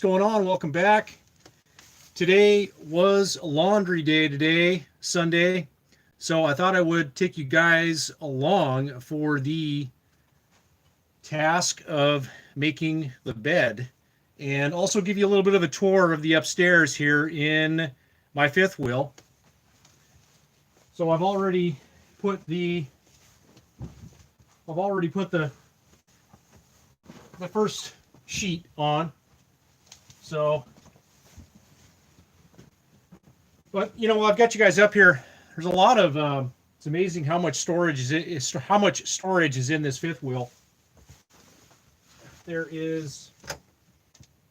going on? Welcome back. Today was laundry day today, Sunday. So I thought I would take you guys along for the task of making the bed and also give you a little bit of a tour of the upstairs here in my fifth wheel. So I've already put the first sheet on. So, but you know, I've got you guys up here. There's a lot of. It's amazing how much storage is in this fifth wheel. There is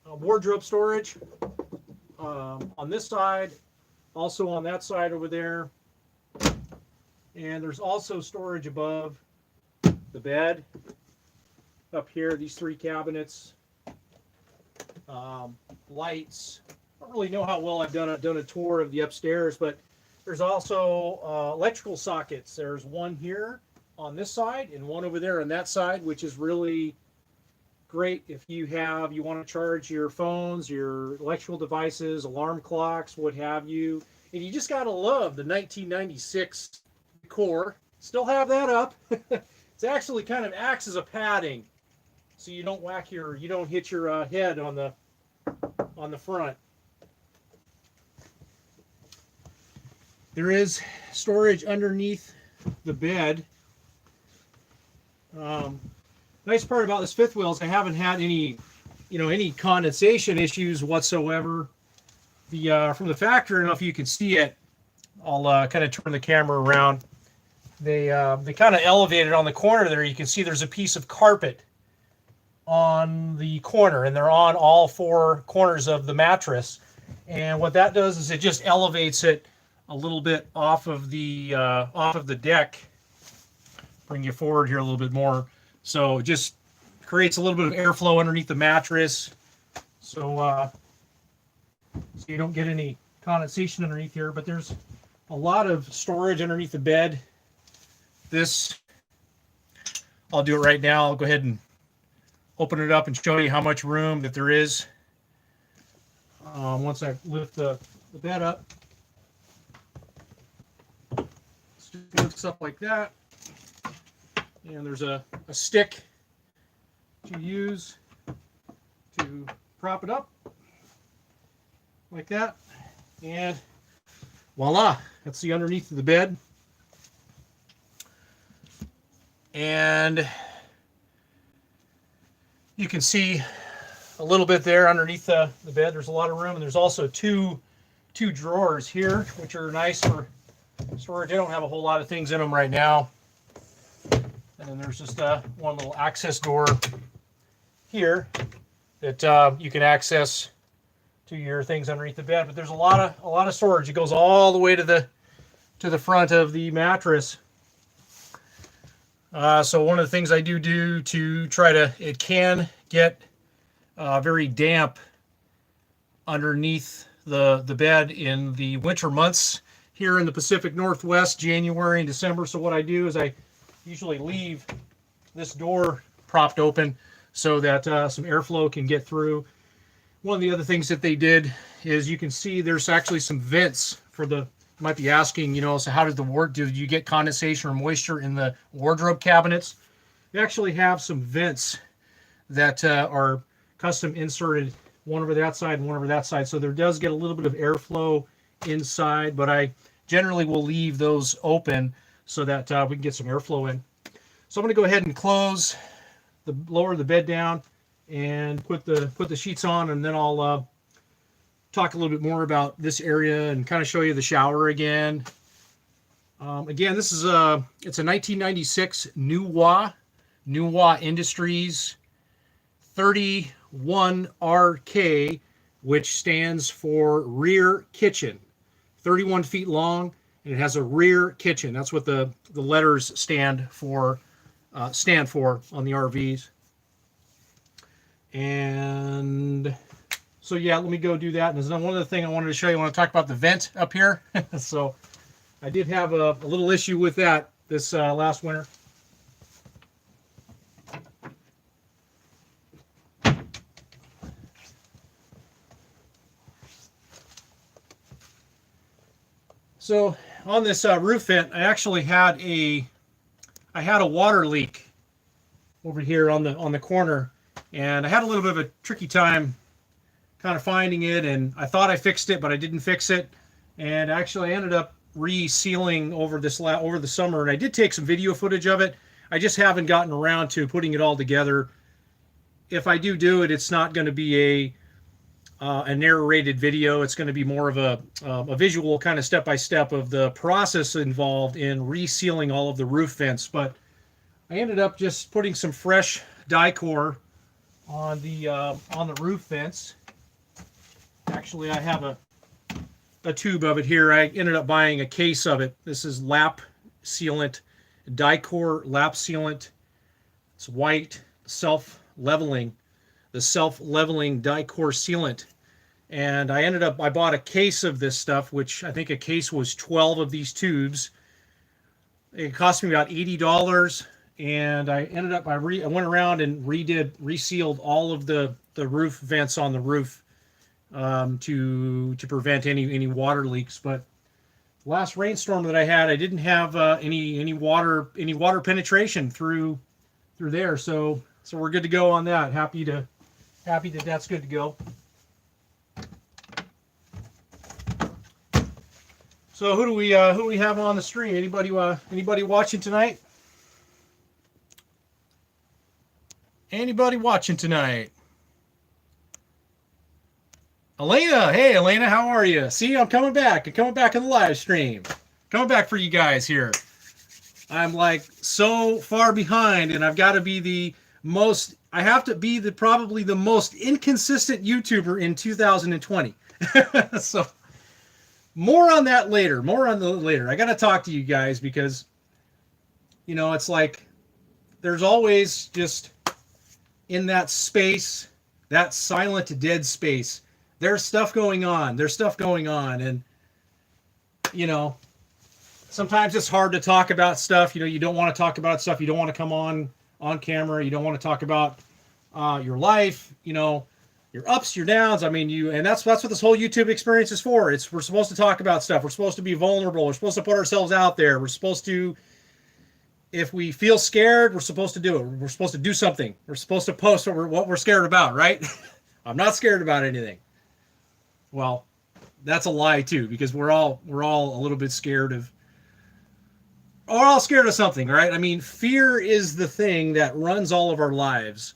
wardrobe storage on this side, also on that side over there, and there's also storage above the bed. Up here, these three cabinets. Lights. I don't really know how well I've done a tour of the upstairs, but there's also electrical sockets. There's one here on this side and one over there on that side, which is really great if you want to charge your phones, your electrical devices, alarm clocks, what have you. And you just gotta love the 1996 decor. Still have that up. It's actually kind of acts as a padding, so you don't hit your head on the front. There is storage underneath the bed. Nice part about this fifth wheel is I haven't had any condensation issues whatsoever. From the factory, I don't know if you can see it. I'll kind of turn the camera around. They kind of elevated on the corner there. You can see there's a piece of carpet on the corner, and they're on all four corners of the mattress. And what that does is it just elevates it a little bit off of the deck. Bring you forward here a little bit more. So it just creates a little bit of airflow underneath the mattress. So you don't get any condensation underneath here, but there's a lot of storage underneath the bed. This, I'll do it right now. I'll go ahead and open it up and show you how much room that there is. Once I lift the bed up, it lifts up like that, and there's a stick to use to prop it up like that, and voila, that's the underneath of the bed. And you can see a little bit there underneath the bed. There's a lot of room, and there's also two drawers here, which are nice for storage. I don't have a whole lot of things in them right now. And then there's just one little access door here that you can access to your things underneath the bed. But there's a lot of storage. It goes all the way to the front of the mattress. So one of the things I do to try to, it can get very damp underneath the bed in the winter months here in the Pacific Northwest, January and December. So what I do is I usually leave this door propped open so that some airflow can get through. One of the other things that they did is you can see there's actually some vents for the, you might be asking, so how do you get condensation or moisture in the wardrobe cabinets? They actually have some vents that are custom inserted, one over that side and one over that side. So there does get a little bit of airflow inside, but I generally will leave those open so that we can get some airflow in. So I'm going to go ahead and lower the bed down and put the sheets on, and then I'll talk a little bit more about this area and kind of show you the shower again. Again, this is it's a 1996 Nuwa Industries 31RK, which stands for rear kitchen. 31 feet long, and it has a rear kitchen. That's what the letters stand for on the RVs. And so yeah, let me go do that. And there's one other thing I wanted to show you. I want to talk about the vent up here. So I did have a little issue with that this last winter. So on this roof vent, I actually had a water leak over here on the corner, and I had a little bit of a tricky time kind of finding it, and I thought I fixed it, but I didn't fix it, and actually I ended up resealing over over the summer, and I did take some video footage of it. I just haven't gotten around to putting it all together. If I do it, it's not going to be a narrated video. It's going to be more of a visual kind of step-by-step of the process involved in resealing all of the roof vents. But I ended up just putting some fresh Dicor on the roof vents. Actually, I have a tube of it here. I ended up buying a case of it. This is lap sealant, Dicor lap sealant. It's white, self-leveling, the self-leveling Dicor sealant. And I bought a case of this stuff, which I think a case was 12 of these tubes. It cost me about $80, and I ended up, I went around and resealed all of the roof vents on the roof to prevent any water leaks. But last rainstorm that I had, I didn't have any water penetration through there, so we're good to go on that. Happy that that's good to go. So who do we have on the stream? Anybody watching tonight? Anybody watching tonight? Elena, hey Elena, how are you? See, I'm coming back. I'm coming back in the live stream. Coming back for you guys here. I'm like so far behind, and I've got to be I have to be probably the most inconsistent YouTuber in 2020. So more on that later. I got to talk to you guys because, it's like there's always just in that space, that silent, dead space, there's stuff going on. And, sometimes it's hard to talk about stuff. You don't want to talk about stuff. You don't want to come on camera. You don't want to talk about your life, your ups, your downs. And that's what this whole YouTube experience is for. We're supposed to talk about stuff. We're supposed to be vulnerable. We're supposed to put ourselves out there. We're supposed to, if we feel scared, we're supposed to do it. We're supposed to do something. We're supposed to post what we're scared about, right? I'm not scared about anything. Well, that's a lie too, because we're all a little bit scared of. We're all scared of something, right? Fear is the thing that runs all of our lives.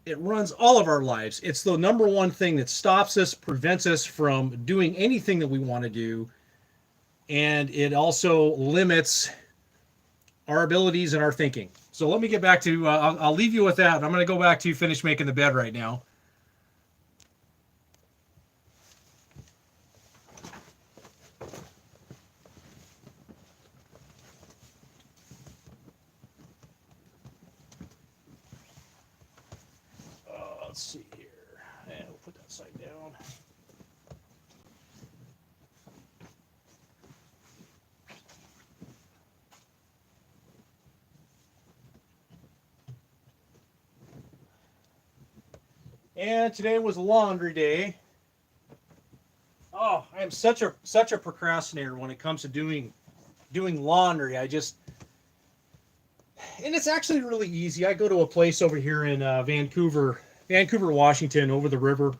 It runs all of our lives. It's the number one thing that stops us, prevents us from doing anything that we want to do. And it also limits our abilities and our thinking. So let me get back to, I'll leave you with that. I'm going to go back to finish making the bed right now. Let's see here, and we'll put that side down. And today was laundry day. Oh, I am such a procrastinator when it comes to doing laundry. And it's actually really easy. I go to a place over here in Vancouver, Washington, over the river,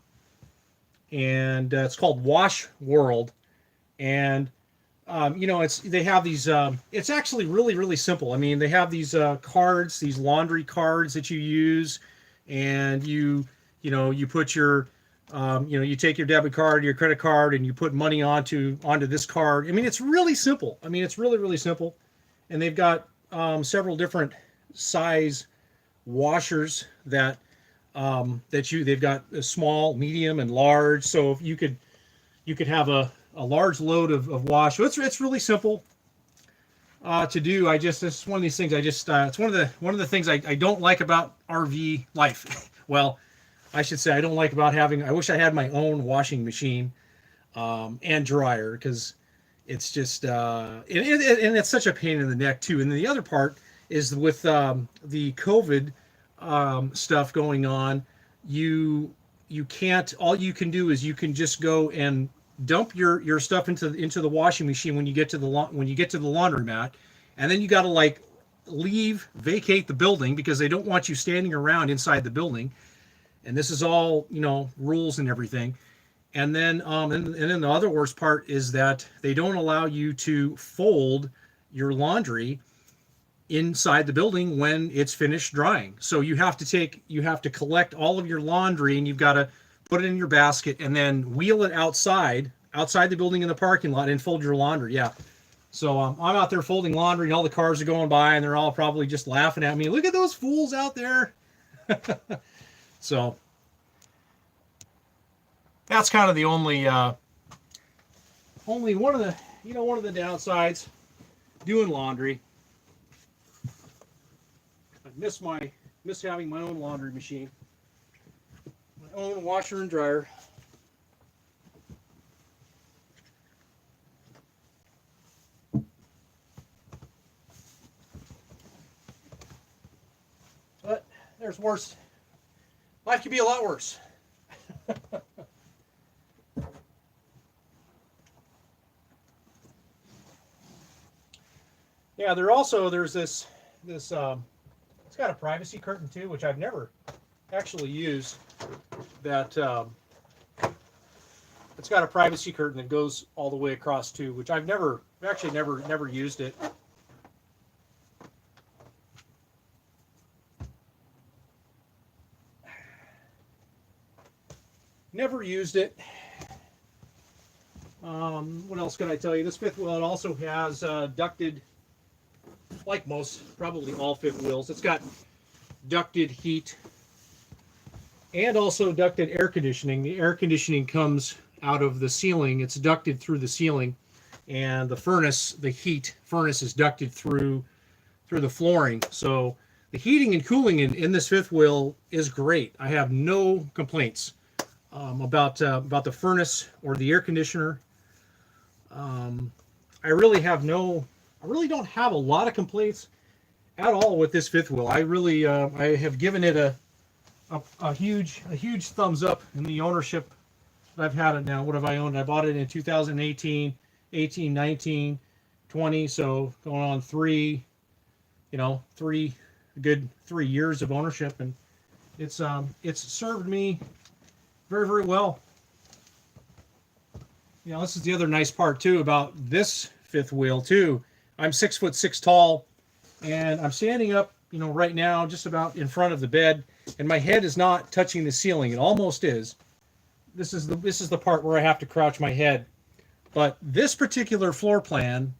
and it's called Wash World. And they have these. It's actually really, really simple. They have these cards, these laundry cards that you use, and you put your, you take your debit card, your credit card, and you put money onto this card. It's really simple. It's really, really simple, and they've got several different size washers that they've got a small, medium, and large. So you could have a large load of wash. So it's really simple to do. It's one of these things. It's one of the things I don't like about RV life. Well, I should say I don't like about having. I wish I had my own washing machine and dryer, because it's just and it's such a pain in the neck too. And then the other part is with the COVID stuff going on, you can't. All you can do is you can just go and dump your stuff into the washing machine when you get to the laundromat, and then you got to like vacate the building because they don't want you standing around inside the building. And this is all, rules and everything. And then and then the other worst part is that they don't allow you to fold your laundry inside the building when it's finished drying. So you have to collect all of your laundry, and you've got to put it in your basket and then wheel it outside the building in the parking lot and fold your laundry. Yeah. So I'm out there folding laundry, and all the cars are going by, and they're all probably just laughing at me. Look at those fools out there. So that's kind of the only one of the downsides doing laundry. I miss having my own laundry machine, my own washer and dryer. But there's worse. Life can be a lot worse. Yeah, there's this it's got a privacy curtain too, which I've never actually used. That it's got a privacy curtain that goes all the way across too, which I've never used it. Never used it. What else can I tell you? This fifth wheel, it also has ducted, like most, probably all fifth wheels. It's got ducted heat and also ducted air conditioning. The air conditioning comes out of the ceiling. It's ducted through the ceiling, and the heat furnace is ducted through the flooring. So the heating and cooling in this fifth wheel is great. I have no complaints about the furnace or the air conditioner. I really don't have a lot of complaints at all with this fifth wheel. I have given it a huge thumbs up in the ownership that I've had it now. What have I owned? I bought it in 2018, 18, 19, 20. So going on good 3 years of ownership, and it's served me very, very well. This is the other nice part too about this fifth wheel too. I'm 6'6" tall, and I'm standing up, right now just about in front of the bed, and my head is not touching the ceiling. It almost is. This is the part where I have to crouch my head. But this particular floor plan,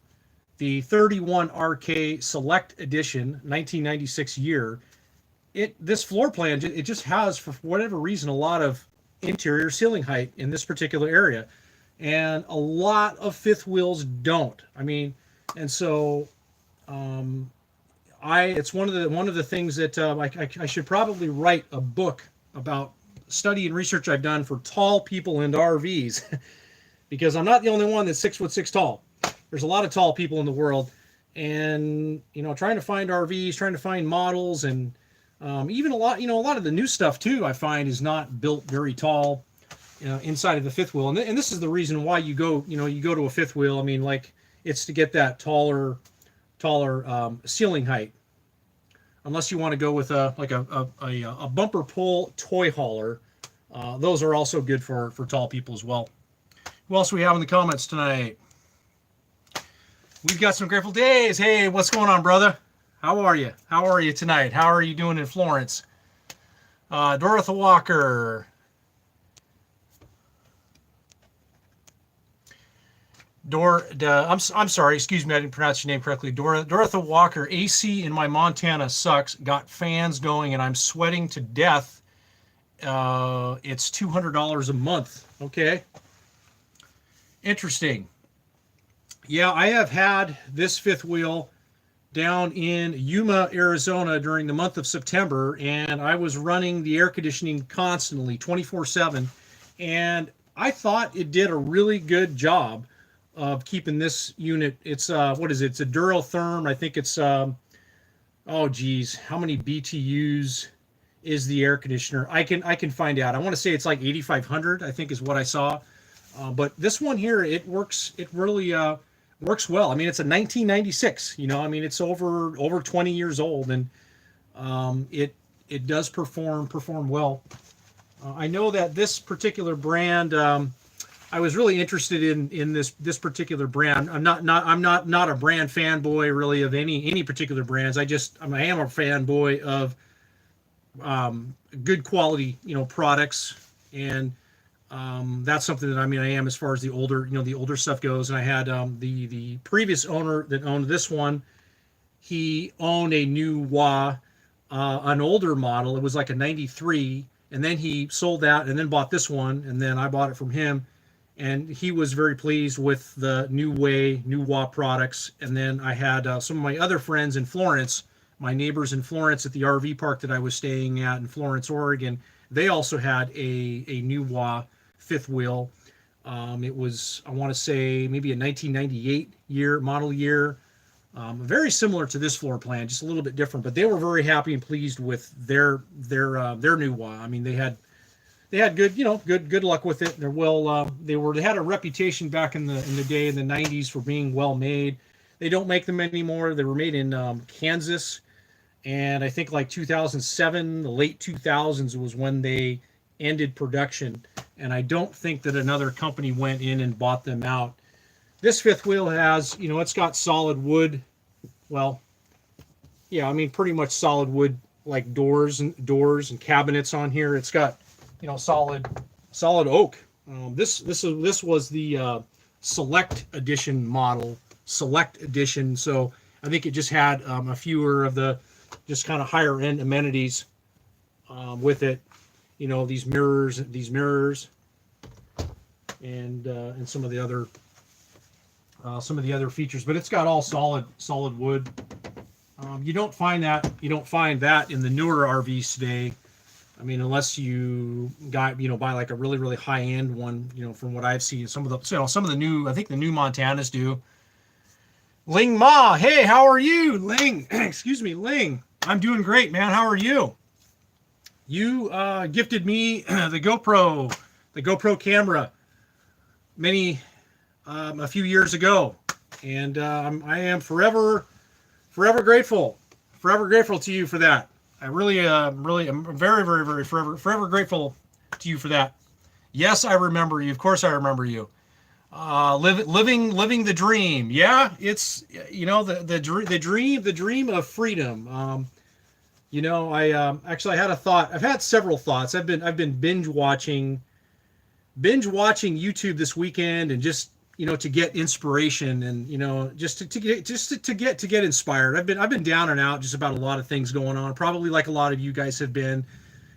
the 31RK Select Edition, 1996 year, this floor plan, it just has, for whatever reason, a lot of interior ceiling height in this particular area, and a lot of fifth wheels don't. And so it's one of the things that I should probably write a book about study and research I've done for tall people into RVs, because I'm not the only one that's 6'6" tall. There's a lot of tall people in the world, and trying to find RVs, trying to find models, and even a lot of the new stuff too, I find, is not built very tall inside of the fifth wheel. And this is the reason why you go to a fifth wheel. It's to get that taller ceiling height. Unless you want to go with a bumper pull toy hauler, those are also good for tall people as well. Who else do we have in the comments tonight? We've got some Grateful Days. Hey, what's going on, brother? How are you? How are you tonight? How are you doing in Florence? Dorothy Walker. I'm sorry, excuse me, I didn't pronounce your name correctly. Dorothy Walker. AC in my Montana sucks. Got fans going, and I'm sweating to death. It's $200 a month. Okay. Interesting. Yeah, I have had this fifth wheel down in Yuma, Arizona during the month of September, and I was running the air conditioning constantly, 24/7, and I thought it did a really good job of keeping this unit. It's what is it? It's a Durotherm. I think it's how many BTUs is the air conditioner? I can find out. I want to say it's like 8,500, I think, is what I saw. But this one here, it works. It really works well. I mean, it's a 1996. You know, I mean, it's over 20 years old, and it does perform well. I know that this particular brand. I was really interested in this particular brand. I'm not a brand fanboy really of any particular brands. I am a fanboy of good quality, products, and that's something that I am as far as the older stuff goes. And I had the previous owner that owned this one. He owned a new wah, an older model. It was like a '93, and then he sold that and then bought this one, and then I bought it from him. And he was very pleased with the new wah products. And then I had some of my other friends in Florence, my neighbors in Florence at the RV park that I was staying at in Florence, Oregon. They also had a new wah fifth wheel. It was, I want to say, maybe a 1998 model year. Very similar to this floor plan, just a little bit different. But they were very happy and pleased with their new wah. I mean, they had good, good luck with it. They had a reputation back in the day in the '90s for being well made. They don't make them anymore. They were made in Kansas, and I think like 2007, the late 2000s was when they ended production. And I don't think that another company went in and bought them out. This fifth wheel has, it's got solid wood. Well, yeah, I mean pretty much solid wood, like doors and cabinets on here. It's got solid oak. This was the select edition model, select edition. So I think it just had a fewer of the just kind of higher end amenities with it. These mirrors, and some of the other features. But it's got all solid wood. You don't find that in the newer RVs today. I mean, unless you buy like a really, really high end one, from what I've seen, some of the new, I think the new Montanas do. Ling Ma, hey, how are you? Ling, excuse me, Ling. I'm doing great, man. How are you? You gifted me the GoPro camera a few years ago, and I am forever grateful to you for that. I really am very, very, very forever grateful to you for that. Yes, I remember you. Of course, I remember you. Living the dream. Yeah, it's the dream of freedom. I had a thought. I've had several thoughts. I've been binge watching YouTube this weekend, and just to get inspiration, and just to get inspired. I've been down and out just about a lot of things going on, probably like a lot of you guys have been,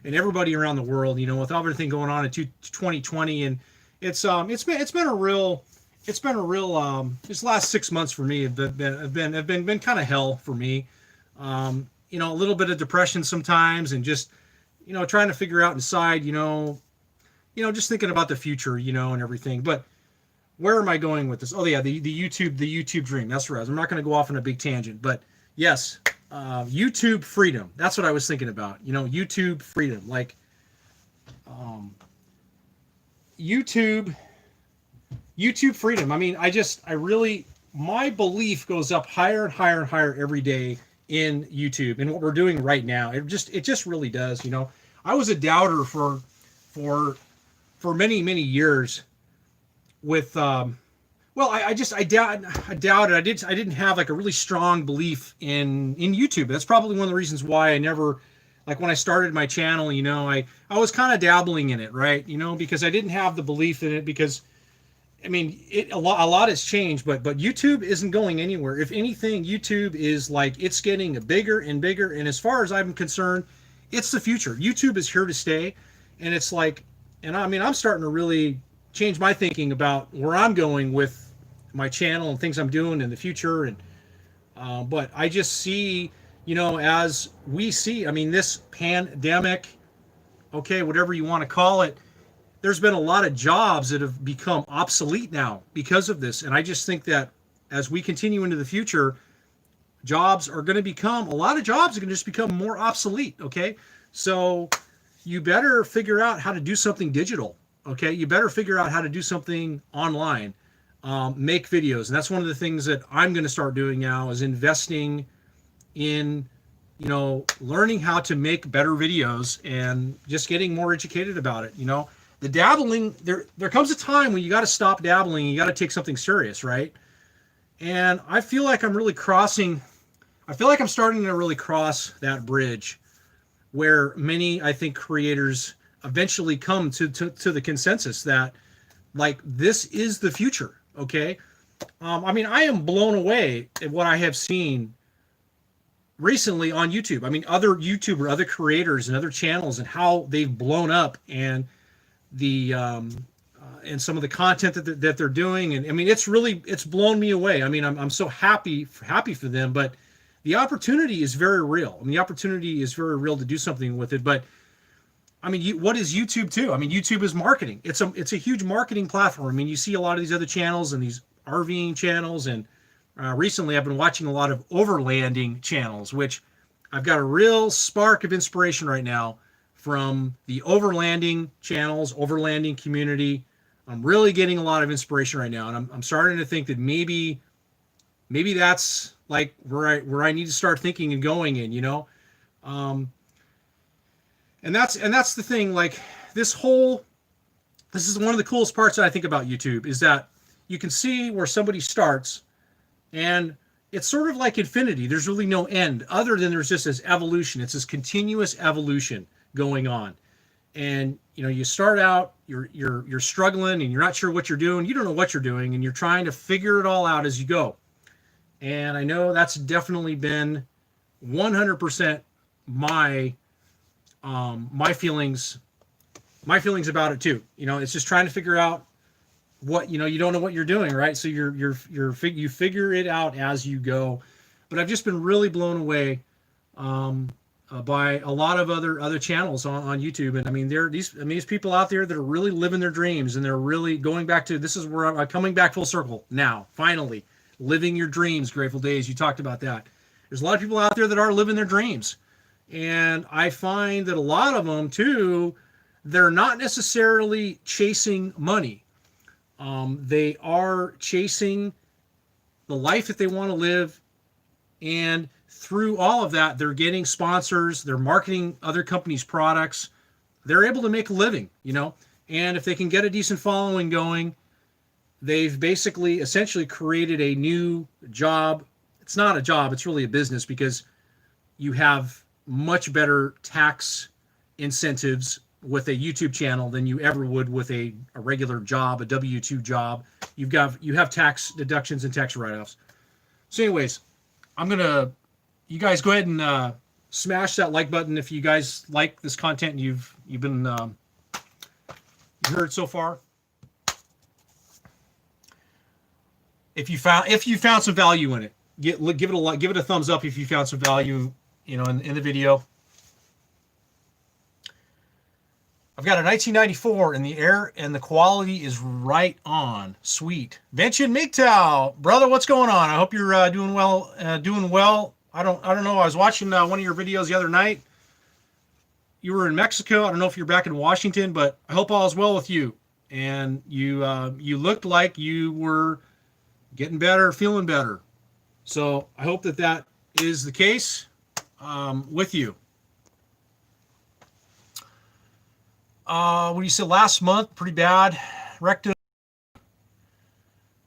and everybody around the world, with everything going on in 2020. And it's been a real this last 6 months for me have been kind of hell for me. A little bit of depression sometimes, and just trying to figure out inside, just thinking about the future, and everything. But where am I going with this? Oh yeah, the YouTube dream. That's right. I'm not going to go off on a big tangent, but yes, YouTube freedom. That's what I was thinking about. YouTube freedom, like YouTube freedom. I mean, my belief goes up higher and higher and higher every day in YouTube and what we're doing right now. It just really does. I was a doubter for many, many years with I doubted. I didn't have like a really strong belief in YouTube. That's probably one of the reasons why I never, like when I started my channel, I was kind of dabbling in it, right? Because I didn't have the belief in it, because I mean, a lot has changed, but YouTube isn't going anywhere. If anything, YouTube is it's getting bigger and bigger. And as far as I'm concerned, it's the future. YouTube is here to stay. And it's I'm starting to really change my thinking about where I'm going with my channel and things I'm doing in the future. And but I just see, as we see, this pandemic, okay, whatever you want to call it, there's been a lot of jobs that have become obsolete now because of this. And I just think that as we continue into the future, a lot of jobs are going to just become more obsolete. Okay. So you better figure out how to do something digital. Okay, you better figure out how to do something online, make videos, and that's one of the things that I'm going to start doing now is investing in, learning how to make better videos and just getting more educated about it. The dabbling, there comes a time when you got to stop dabbling. You got to take something serious, right? And I feel like I'm starting to really cross that bridge where many, I think, creators eventually come to the consensus that, like, this is the future. Okay. I am blown away at what I have seen recently on YouTube. Other YouTuber, other creators, and other channels, and how they've blown up, and the and some of the content that they're doing, and it's blown me away. I'm so happy for them, but the opportunity is very real. The opportunity is very real to do something with it. But what is YouTube too? YouTube is marketing. It's a huge marketing platform. You see a lot of these other channels and these RVing channels, and recently I've been watching a lot of overlanding channels, which I've got a real spark of inspiration right now from the overlanding channels, overlanding community. I'm really getting a lot of inspiration right now, and I'm starting to think that maybe that's like where I need to start thinking and going in, and that's the thing. Like, this is one of the coolest parts that I think about YouTube, is that you can see where somebody starts, and it's sort of like infinity. There's really no end, other than there's just this evolution. It's this continuous evolution going on. And you start out, you're struggling, and you're not sure what you're doing. You don't know what you're doing, and you're trying to figure it all out as you go. And I know that's definitely been 100% my feelings about it too. It's just trying to figure out what, you don't know what you're doing, right? So you figure it out as you go. But I've just been really blown away by a lot of other channels on YouTube. And there are these people out there that are really living their dreams, and they're really going back to, this is where I'm coming back full circle now, finally. Living your dreams, Grateful Days. You talked about that. There's a lot of people out there that are living their dreams. And I find that a lot of them, too, they're not necessarily chasing money. They are chasing the life that they want to live. And through all of that, they're getting sponsors. They're marketing other companies' products. They're able to make a living, And if they can get a decent following going, they've basically essentially created a new job. It's not a job, it's really a business, because you have much better tax incentives with a YouTube channel than you ever would with a regular job, a W-2 job. You have tax deductions and tax write-offs. So anyways, you guys go ahead and smash that like button if you guys like this content and you've been you heard so far. If you found some value in it, give it a like, give it a thumbs up if you found some value, in the video. I've got a 1994, and the air and the quality is right on. Sweet. Vention MGTOW, brother, what's going on? I hope you're doing well. Doing well. I don't know. I was watching one of your videos the other night. You were in Mexico. I don't know if you're back in Washington, but I hope all is well with you. And you looked like you were getting better, feeling better. So I hope that is the case with you. What do you say? Last month, pretty bad. Rectum.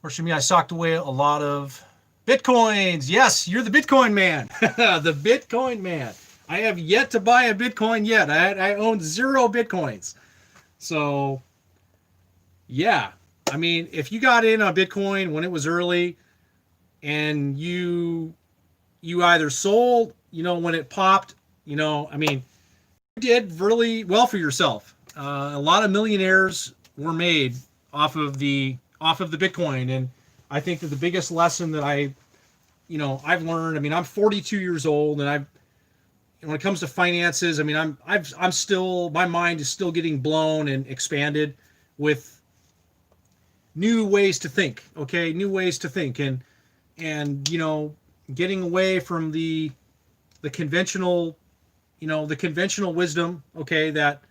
Or should I socked away a lot of Bitcoins. Yes, you're the Bitcoin man. The Bitcoin man. I have yet to buy a Bitcoin yet. I own 0 Bitcoins. So, yeah. If you got in on Bitcoin when it was early, and you either sold, when it popped, you did really well for yourself. A lot of millionaires were made off of the Bitcoin, and I think that the biggest lesson that I've learned. I'm 42 years old, and when it comes to finances, I'm still, my mind is still getting blown and expanded with new ways to think. Okay, new ways to think, and getting away from the conventional, the conventional wisdom. Okay, that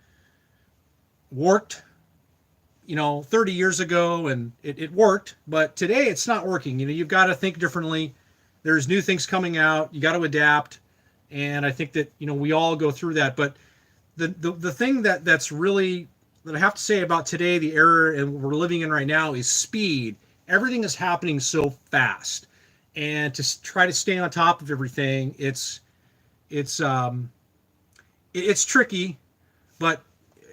worked 30 years ago, and it worked, but today it's not working. You've got to think differently. There's new things coming out. You got to adapt. And I think that, we all go through that. But the thing that's really, that I have to say about today, the era and we're living in right now, is speed. Everything is happening so fast. And to try to stay on top of everything, it's tricky, but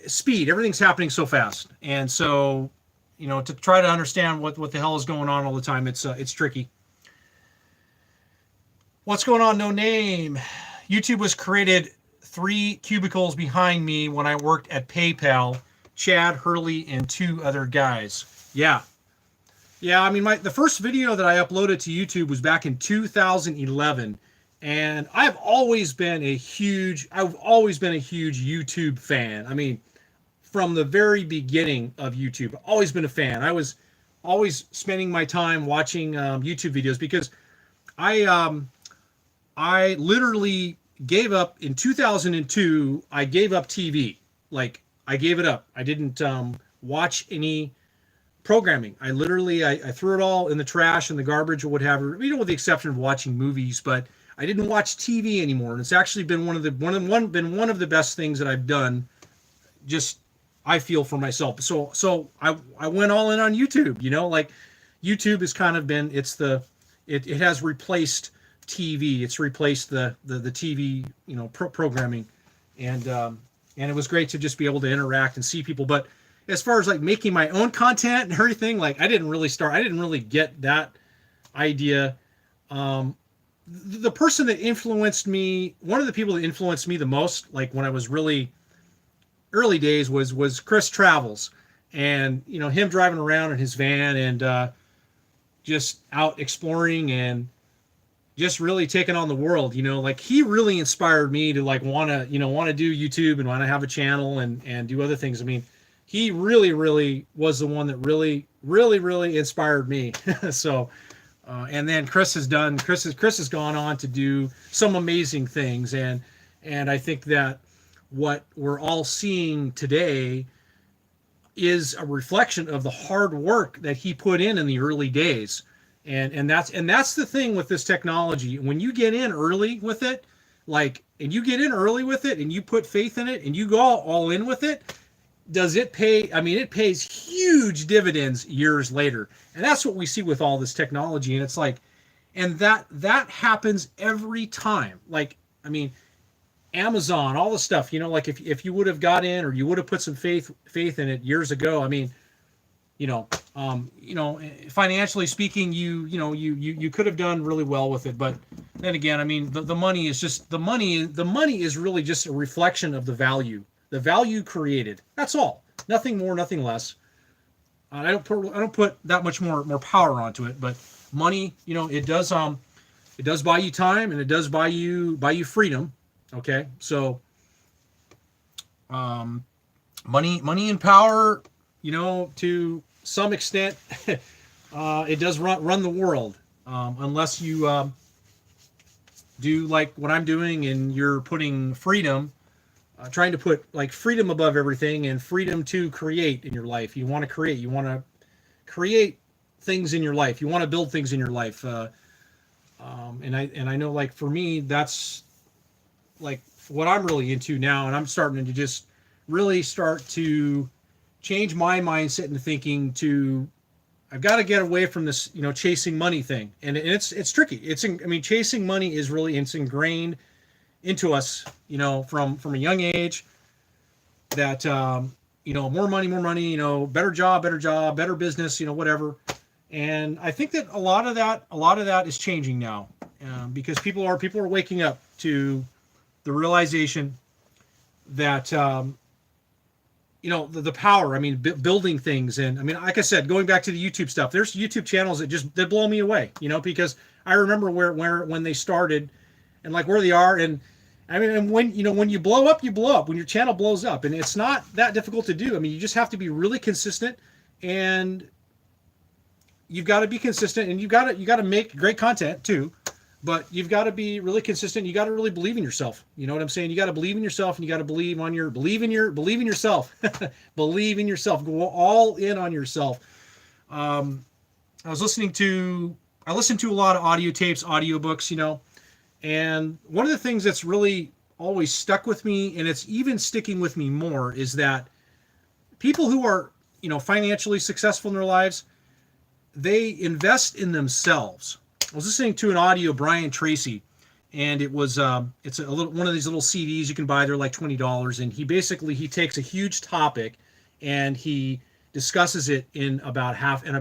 speed, everything's happening so fast. And so, to try to understand what the hell is going on all the time, it's tricky. What's going on? No name. YouTube was created 3 cubicles behind me when I worked at PayPal. Chad, Hurley, and 2 other guys. Yeah. I mean, the first video that I uploaded to YouTube was back in 2011. And I've always been a huge YouTube fan. I mean, from the very beginning of YouTube, I've always been a fan. I was always spending my time watching YouTube videos, because I literally gave up in 2002. I gave up TV. Like, I gave it up. I didn't watch any programming. I threw it all in the trash and the garbage or whatever, with the exception of watching movies, but I didn't watch TV anymore. And it's actually been one of the best things that I've done, just, I feel, for myself. So I went all in on YouTube. Like, YouTube has kind of been, it has replaced TV. It's replaced the TV, programming, and it was great to just be able to interact and see people. But as far as like making my own content and everything, like, I didn't really get that idea. The person that influenced me, one of the people that influenced me the most, like when I was really early days, was Chris Travels, and him driving around in his van and just out exploring and just really taking on the world. Like, he really inspired me to like want to do YouTube and want to have a channel and do other things. I mean, he really was the one that really inspired me. So and then Chris has gone on to do some amazing things, and I think that what we're all seeing today is a reflection of the hard work that he put in the early days. And that's the thing with this technology. When you get in early with it, and you put faith in it and you go all in with it, does it pay? I mean, it pays huge dividends years later. And that's what we see with all this technology. And it's like, and that happens every time. Like, I mean, Amazon, all the stuff, like if you would have got in, or you would have put some faith in it years ago, I mean, financially speaking, you could have done really well with it. But then again, I mean, the money is just the money is really just a reflection of the value created. That's all. Nothing more, nothing less. I don't put that much more power onto it. But money, it does buy you time, and it does buy you freedom. Okay, so money and power, to some extent, it does run the world, unless you do like what I'm doing, and you're putting freedom, trying to put like freedom above everything, and freedom to create in your life. You want to create things in your life. You want to build things in your life. And I know, like, for me, that's like what I'm really into now, and I'm starting to just really start to change my mindset into thinking to, I've got to get away from this, chasing money thing. And it's tricky. Chasing money is really, it's ingrained into us, from a young age, that, more money, better job, better business, whatever. And I think that a lot of that is changing now, because people are waking up to the realization that, the power, I mean, building things. And I mean, like I said, going back to the YouTube stuff, there's YouTube channels that blow me away, because I remember when they started and like where they are. And I mean, and when you blow up, when your channel blows up, and it's not that difficult to do. I mean, you just have to be really consistent, and you've got to be consistent, and you got to make great content too. but you've got to be really consistent. You got to really believe in yourself. You know what I'm saying? You got to believe in yourself, and you got to believe in yourself. Believe in yourself. Go all in on yourself. I listened to a lot of audio tapes, audiobooks, and one of the things that's really always stuck with me, and it's even sticking with me more, is that people who are, financially successful in their lives, they invest in themselves. I was listening to an audio, Brian Tracy, and it's one of these little CDs you can buy. They're like $20, and he takes a huge topic and he discusses it in about half an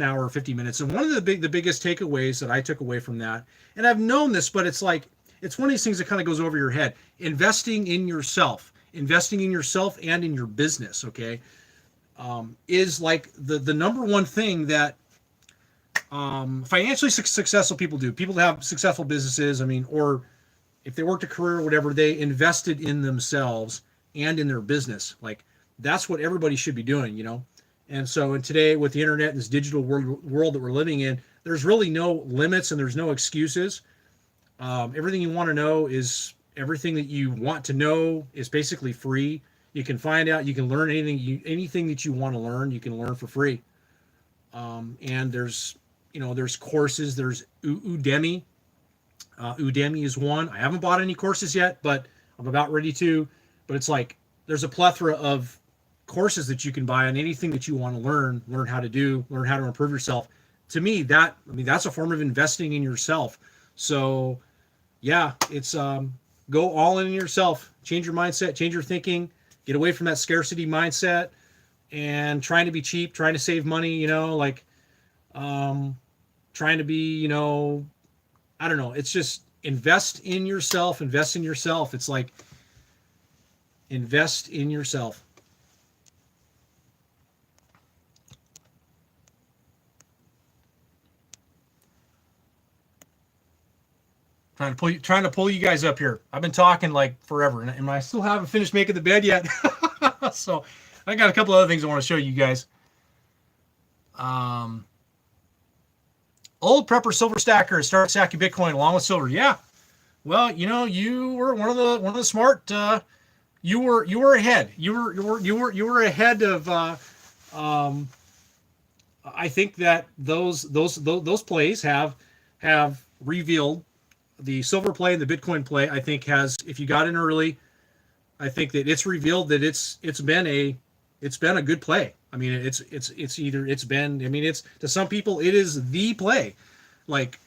hour or 50 minutes. And one of the biggest takeaways that I took away from that, and I've known this, but it's one of these things that kind of goes over your head. Investing in yourself and in your business, okay, is like the number one thing that financially successful people do. People that have successful businesses, or if they worked a career or whatever, they invested in themselves and in their business. Like, that's what everybody should be doing, And so, today with the internet and this digital world that we're living in, there's really no limits and there's no excuses. Everything you want to know is everything that you want to know is basically free. You can find out, you can learn anything that you want to learn, you can learn for free. And there's courses. There's Udemy. Udemy is one. I haven't bought any courses yet, but I'm about ready to. But it's like there's a plethora of courses that you can buy on anything that you want to learn how to do, learn how to improve yourself. To me, that's a form of investing in yourself. So, yeah, it's go all in yourself. Change your mindset, change your thinking, get away from that scarcity mindset and trying to be cheap, trying to save money, trying to be, I don't know. It's just invest in yourself. It's like invest in yourself. Trying to pull you guys up here. I've been talking like forever, and I still haven't finished making the bed yet. So I got a couple other things I want to show you guys. Old Prepper Silver Stacker start stacking Bitcoin along with silver. Yeah. Well, you were one of the smart. You were ahead. You were ahead of. I think that those plays have revealed the silver play and the Bitcoin play. I think if you got in early, I think that it's revealed that it's been a good play. It's to some people it is the play. Like,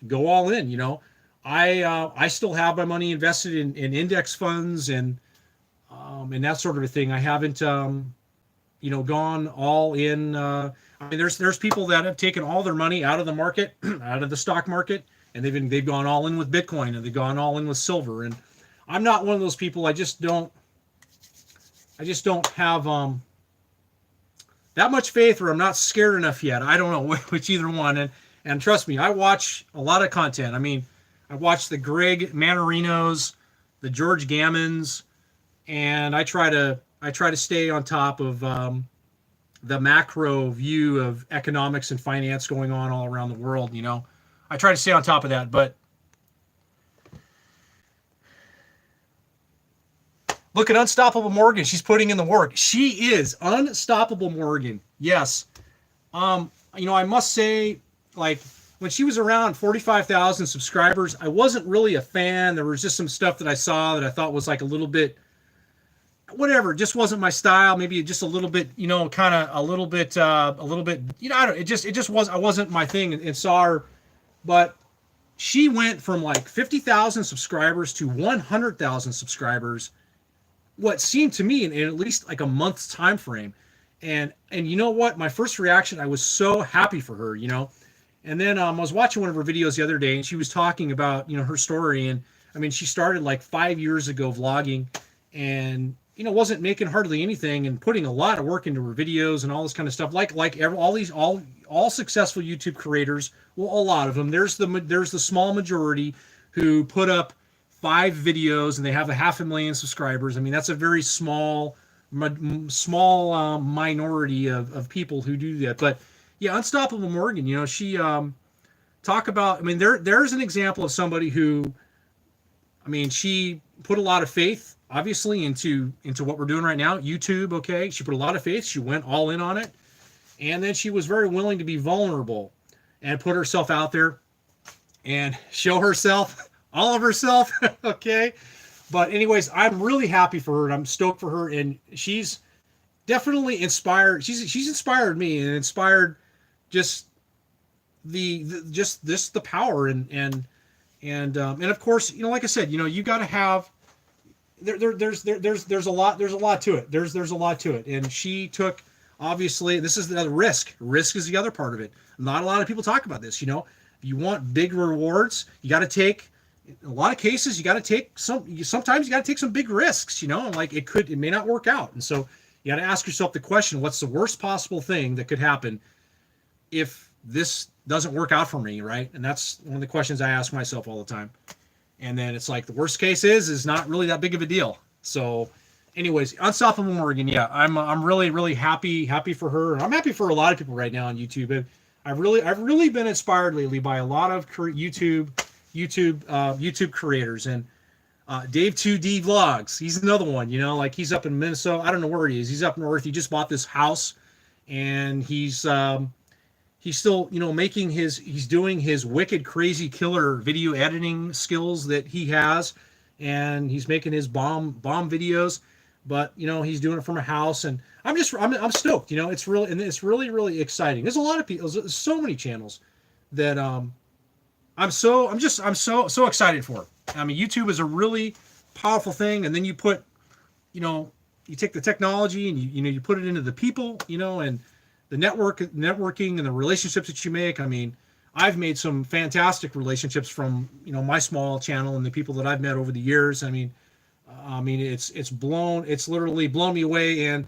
go all in. I still have my money invested in index funds and that sort of a thing. I haven't gone all in. There's people that have taken all their money out of the market, out of the stock market, and they've gone all in with Bitcoin, and they've gone all in with silver. And I'm not one of those people. I just don't have that much faith, or I'm not scared enough yet. I don't know which either one. And trust me, I watch a lot of content. I watch the Greg Manarinos, the George Gammons, and I try to stay on top of the macro view of economics and finance going on all around the world. I try to stay on top of that, but look at Unstoppable Morgan. She's putting in the work. She is Unstoppable Morgan. Yes. I must say, like, when she was around 45,000 subscribers, I wasn't really a fan. There was just some stuff that I saw that I thought was like a little bit, whatever, it just wasn't my style. Maybe just a little bit, I wasn't my thing, and saw her. But she went from like 50,000 subscribers to 100,000 subscribers, what seemed to me in at least like a month's time frame. And you know what? My first reaction, I was so happy for her, And then I was watching one of her videos the other day, and she was talking about, her story. And she started like 5 years ago vlogging, and wasn't making hardly anything, and putting a lot of work into her videos and all this kind of stuff. Like all successful YouTube creators, well, a lot of them. There's the small majority who put up 5 videos and they have 500,000 subscribers. That's a very small minority of people who do that. But yeah, Unstoppable Morgan, she talk about, I mean, there's an example of somebody who, I mean, she put a lot of faith, obviously, into what we're doing right now, YouTube. Okay, she put a lot of faith. She went all in on it, and then she was very willing to be vulnerable and put herself out there and show herself, all of herself. Okay, but anyways, I'm really happy for her, and I'm stoked for her, and she's definitely inspired. She's inspired me and inspired just the power and of course, you know, like I said, you know, you got to have there's a lot to it. There's a lot to it, and she took, obviously, this is the risk. Risk is the other part of it. Not a lot of people talk about this. You know, if you want big rewards, you got to take. In a lot of cases, you got to take sometimes you got to take some big risks. You know, like it may not work out, and so you got to ask yourself the question: what's the worst possible thing that could happen if this doesn't work out for me, right? And that's one of the questions I ask myself all the time. And then it's like, the worst case is not really that big of a deal. So anyways, Unstoppable Morgan, yeah, I'm really happy for her. I'm happy for a lot of people right now on YouTube. I've really been inspired lately by a lot of YouTube creators, and Dave 2D Vlogs, he's another one, you know, like he's up in Minnesota. I don't know where he is. He's up north. He just bought this house, and he's still, you know, he's doing his wicked, crazy, killer video editing skills that he has, and he's making his bomb videos, but, you know, he's doing it from a house, and I'm stoked, you know, it's really exciting. There's a lot of people, there's so many channels that, I'm so excited for. I mean, YouTube is a really powerful thing, and then you put, you know, you take the technology and you put it into the people, you know, and the networking and the relationships that you make. I mean, I've made some fantastic relationships from, you know, my small channel and the people that I've met over the years. I mean, it's literally blown me away. And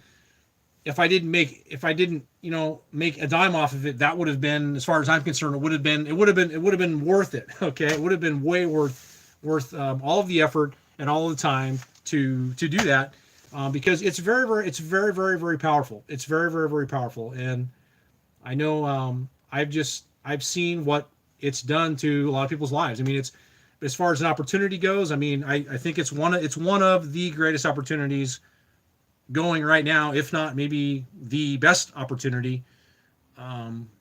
if I didn't, you know, make a dime off of it, that would have been, as far as I'm concerned, it would have been worth it. Okay. It would have been way worth all of the effort and all of the time to do that. Because it's very powerful. It's very powerful. And I know, I've seen what it's done to a lot of people's lives. I mean, it's, as far as an opportunity goes, I mean, I think it's one of the greatest opportunities going right now, if not maybe the best opportunity,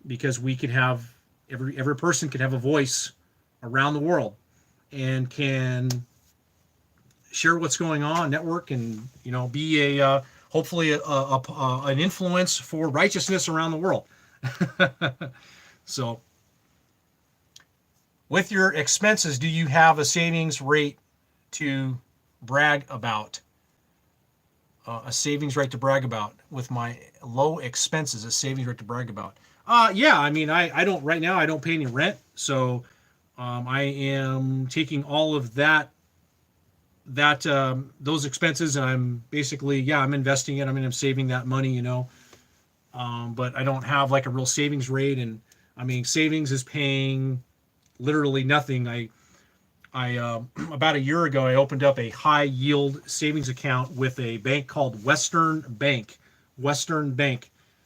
because we can have, every person can have a voice around the world and can share what's going on, network, and, you know, be hopefully an influence for righteousness around the world. So, with your expenses, do you have a savings rate to brag about? A savings rate to brag about. With my low expenses, a savings rate to brag about. Yeah, I mean, I don't, right now, I don't pay any rent, so I am taking all of those expenses, and I'm basically, I'm investing it. I mean, I'm saving that money, you know, but I don't have like a real savings rate. And I mean, savings is paying literally nothing. I about a year ago, I opened up a high yield savings account with a bank called Western Bank.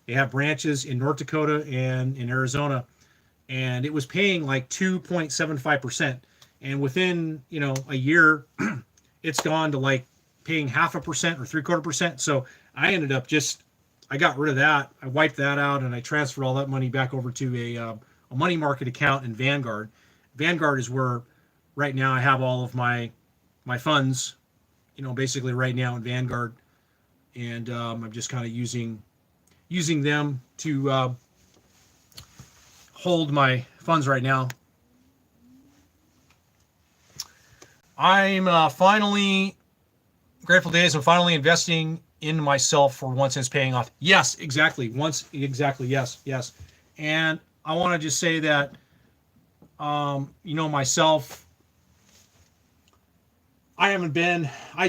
They have branches in North Dakota and in Arizona, and it was paying like 2.75%. And within, you know, a year, it's gone to like paying 0.5% or 0.75%. So I ended up I got rid of that. I wiped that out, and I transferred all that money back over to a money market account in Vanguard. Vanguard is where right now I have all of my funds, you know, basically right now in Vanguard. And I'm just kind of using them to hold my funds right now. I'm finally, Grateful Days, I'm finally investing in myself for once it's paying off. Yes, exactly. Yes. And I want to just say that, you know, myself, I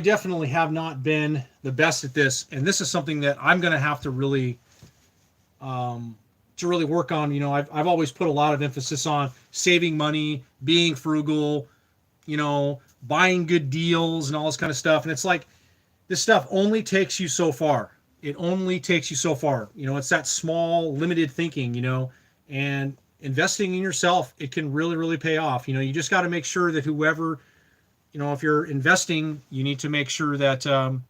definitely have not been the best at this. And this is something that I'm going to have to really work on. You know, I've always put a lot of emphasis on saving money, being frugal, you know, buying good deals and all this kind of stuff. And it's like, this stuff only takes you so far. It only takes you so far. You know, it's that small, limited thinking, you know, and investing in yourself, it can really, really pay off. You know, you just got to make sure that whoever, you know, if you're investing, you need to make sure that, you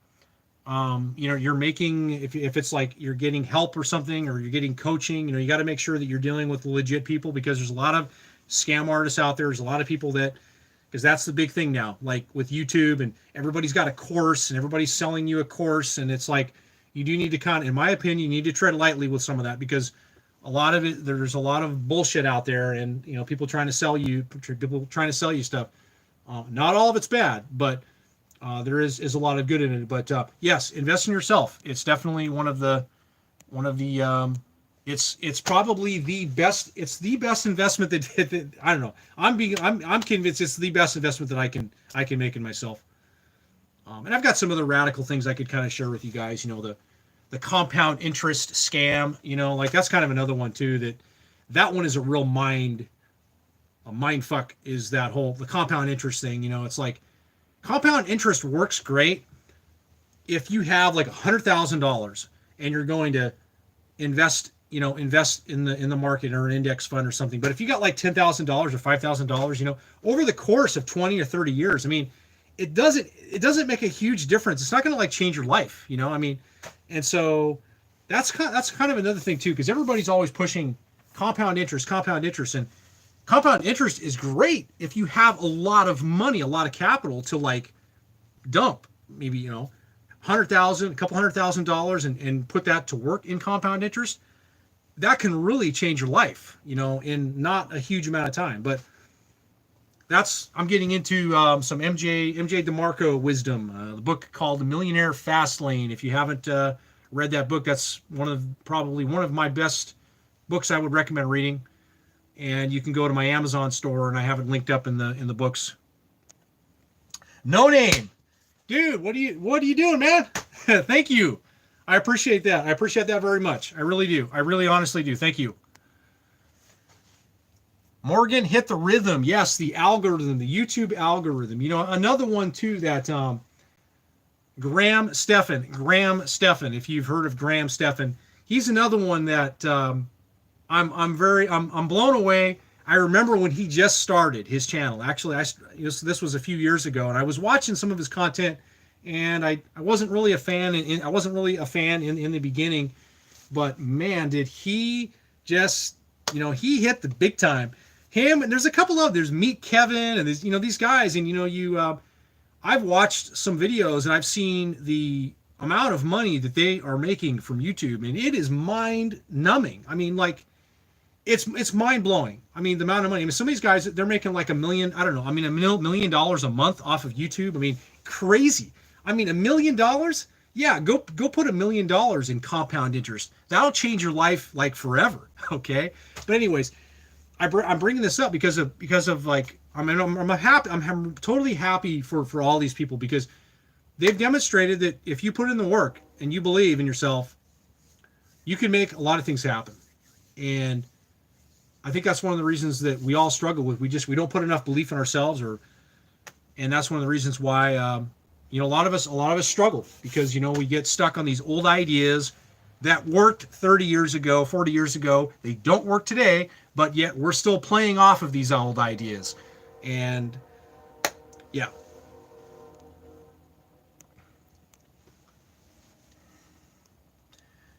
know, you're making, if it's like you're getting help or something, or you're getting coaching, you know, you got to make sure that you're dealing with legit people, because there's a lot of scam artists out there. There's a lot of people that, because that's the big thing now, like with YouTube, and everybody's got a course and everybody's selling you a course. And it's like, you do need to kind of, in my opinion, you need to tread lightly with some of that, because a lot of it, there's a lot of bullshit out there, and, you know, people trying to sell you stuff. Not all of it's bad, but there is a lot of good in it. But yes, invest in yourself. It's definitely one of the it's probably the best. It's the best investment that I don't know. I'm convinced it's the best investment that I can make in myself. And I've got some other radical things I could kind of share with you guys. You know, the compound interest scam. You know, like that's kind of another one too. That one is a real mind fuck. Is that the compound interest thing? You know, it's like compound interest works great if you have like $100,000 and you're going to invest in the market or an index fund or something. But if you got like $10,000 or $5,000, you know, over the course of 20 or 30 years, I mean, it doesn't make a huge difference. It's not going to like change your life, you know. I mean, and so that's kind of another thing too, because everybody's always pushing compound interest, and compound interest is great if you have a lot of money, a lot of capital to like dump, maybe, you know, $100,000, a couple $100,000, and put that to work in compound interest. That can really change your life, you know, in not a huge amount of time. But I'm getting into some MJ DeMarco wisdom, the book called The Millionaire Fast Lane. If you haven't read that book, that's probably one of my best books I would recommend reading. And you can go to my Amazon store, and I have it linked up in the books. No Name, dude, what are you doing, man? Thank you. I appreciate that. I appreciate that very much. I really do. I really honestly do. Thank you. Morgan Hit the Rhythm. Yes, the algorithm, the YouTube algorithm. You know, another one too that Graham Stephan. If you've heard of Graham Stephan, he's another one that I'm blown away. I remember when he just started his channel. Actually, this was a few years ago, and I was watching some of his content, and I wasn't really a fan. I wasn't really a fan in the beginning, but man, did he just, you know, he hit the big time. Him, and there's a couple of, there's Meet Kevin, and there's, you know, these guys, and, you know, I've watched some videos, and I've seen the amount of money that they are making from YouTube, and it is mind numbing. I mean, like, it's mind blowing. I mean, the amount of money. I mean, some of these guys, they're making like $1 million. I don't know. I mean, $1 million a month off of YouTube. I mean, crazy. I mean, $1 million. Yeah, go put $1 million in compound interest. That'll change your life like forever. Okay. But anyways, I'm bringing this up because of like, I'm happy. I'm totally happy for all these people, because they've demonstrated that if you put in the work and you believe in yourself, you can make a lot of things happen. And I think that's one of the reasons that we all struggle with. We don't put enough belief in ourselves, and that's one of the reasons why, you know, a lot of us struggle, because, you know, we get stuck on these old ideas that worked 30 years ago, 40 years ago. They don't work today, but yet we're still playing off of these old ideas. And yeah.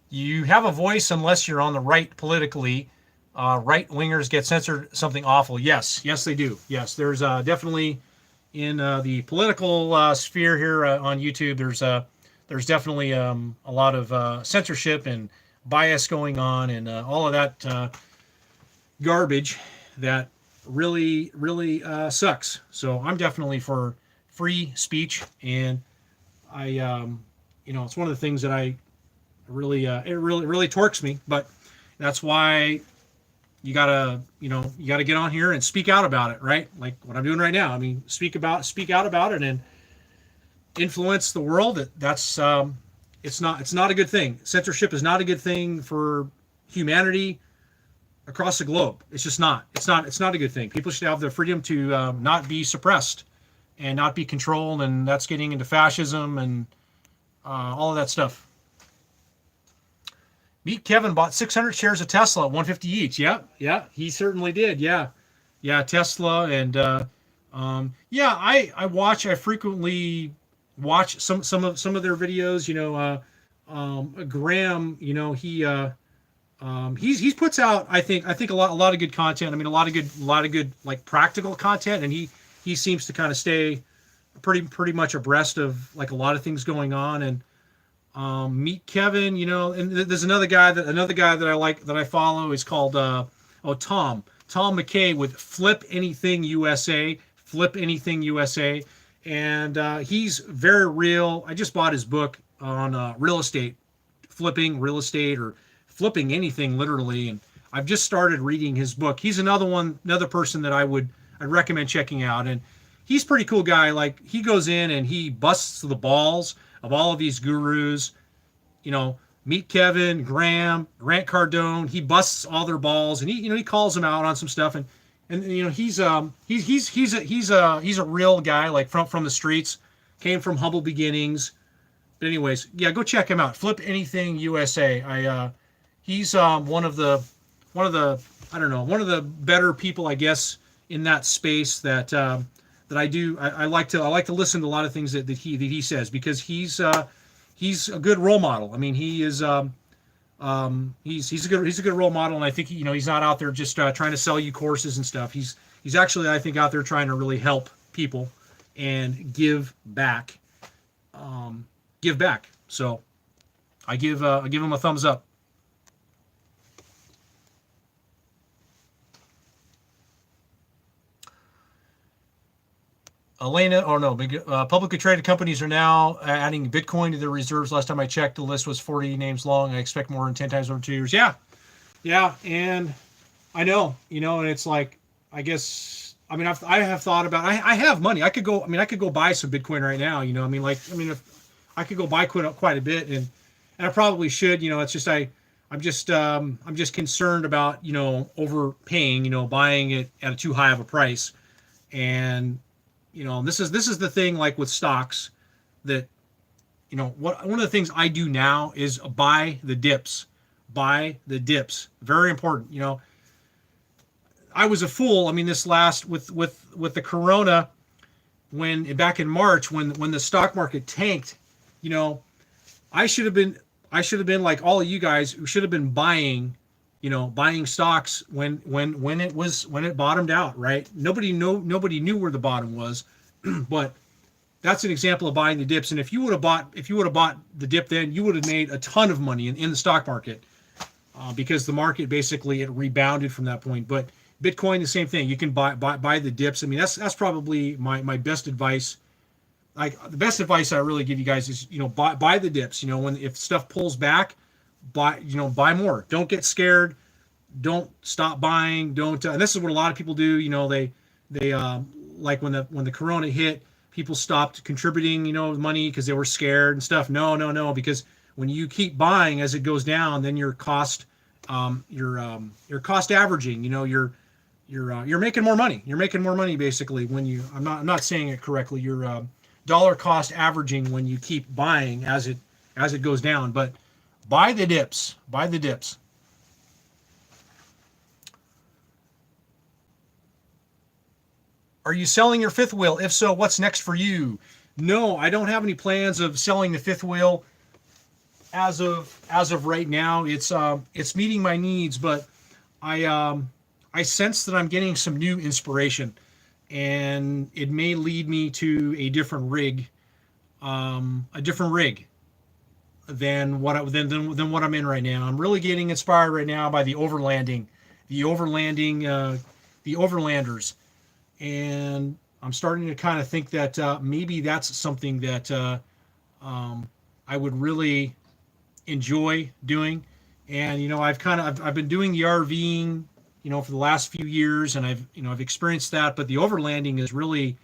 You have a voice unless you're on the right politically. Right-wingers get censored something awful. Yes, they do. Yes, there's definitely in the political sphere here on YouTube, there's definitely a lot of censorship and bias going on, and all of that garbage that really sucks. So I'm definitely for free speech, and I you know, it's one of the things that I really it really torques me, but that's why you gotta get on here and speak out about it, right? Like what I'm doing right now. I mean, speak out about it and influence the world. That's it's not a good thing. Censorship is not a good thing for humanity across the globe. It's just not. It's not a good thing. People should have the freedom to not be suppressed and not be controlled, and that's getting into fascism and all of that stuff. Meet Kevin bought 600 shares of Tesla at 150 each. Yeah, yeah, he certainly did. Yeah, yeah, Tesla and yeah, I frequently watch some of their videos. Graham, he's puts out I think a lot of good content. I mean a lot of good like practical content, and he seems to kind of stay pretty much abreast of like a lot of things going on. And meet Kevin, and there's another guy that I like that I follow is called Tom McKay with Flip Anything USA, and he's very real. I just bought his book on real estate, flipping real estate or flipping anything literally, and I've just started reading his book. He's another person that I'd recommend checking out, and he's a pretty cool guy. Like he goes in and he busts the balls of all of these gurus. Meet Kevin, Grant Cardone. He busts all their balls, and he calls them out on some stuff, and he's a real guy, like from the streets, came from humble beginnings. But anyways, yeah, go check him out. Flip Anything USA. He's one of the I don't know, one of the better people, I guess, in that space that I like to listen to a lot of things that he says, because he's a good role model. I mean, he's a good role model, and I think he's not out there just trying to sell you courses and stuff. He's actually, I think, out there trying to really help people and give back. So I give him a thumbs up. Elena, oh no, publicly traded companies are now adding Bitcoin to their reserves. Last time I checked, the list was 40 names long. I expect more than 10 times over 2 years. Yeah, yeah, and I know, and it's like, I guess, I mean, I have thought about, I have money. I could go buy some Bitcoin right now. If I could go buy quite a bit, and I probably should. It's just I'm just concerned about overpaying. Buying it at a too high of a price, and this is the thing, like with stocks, that one of the things I do now is buy the dips. Very important. I was a fool. I mean, this last with the corona, when back in March, when the stock market tanked, I should have been like all of you guys who should have been buying stocks when it bottomed out, right? Nobody knew where the bottom was, but that's an example of buying the dips. And if you would have bought the dip, then you would have made a ton of money in the stock market, because the market basically, it rebounded from that point. But Bitcoin, the same thing. You can buy the dips. I mean, that's probably my best advice. Like the best advice I really give you guys is buy the dips. If stuff pulls back, buy more. Don't get scared. Don't stop buying. Don't. And this is what a lot of people do. They like when the corona hit, people stopped contributing money because they were scared and stuff. No, because when you keep buying as it goes down, then your cost cost averaging, you're making more money. You're making more money basically when you. I'm not saying it correctly. You're dollar cost averaging when you keep buying as it goes down. But buy the dips. Buy the dips. Are you selling your fifth wheel? If so, what's next for you? No, I don't have any plans of selling the fifth wheel as of right now. It's meeting my needs, but I sense that I'm getting some new inspiration, and it may lead me to a different rig than what I'm in right now. I'm really getting inspired right now by the overlanders. And I'm starting to kind of think that maybe that's something that I would really enjoy doing. And I've been doing the RVing for the last few years, and I've experienced that. But the overlanding is really,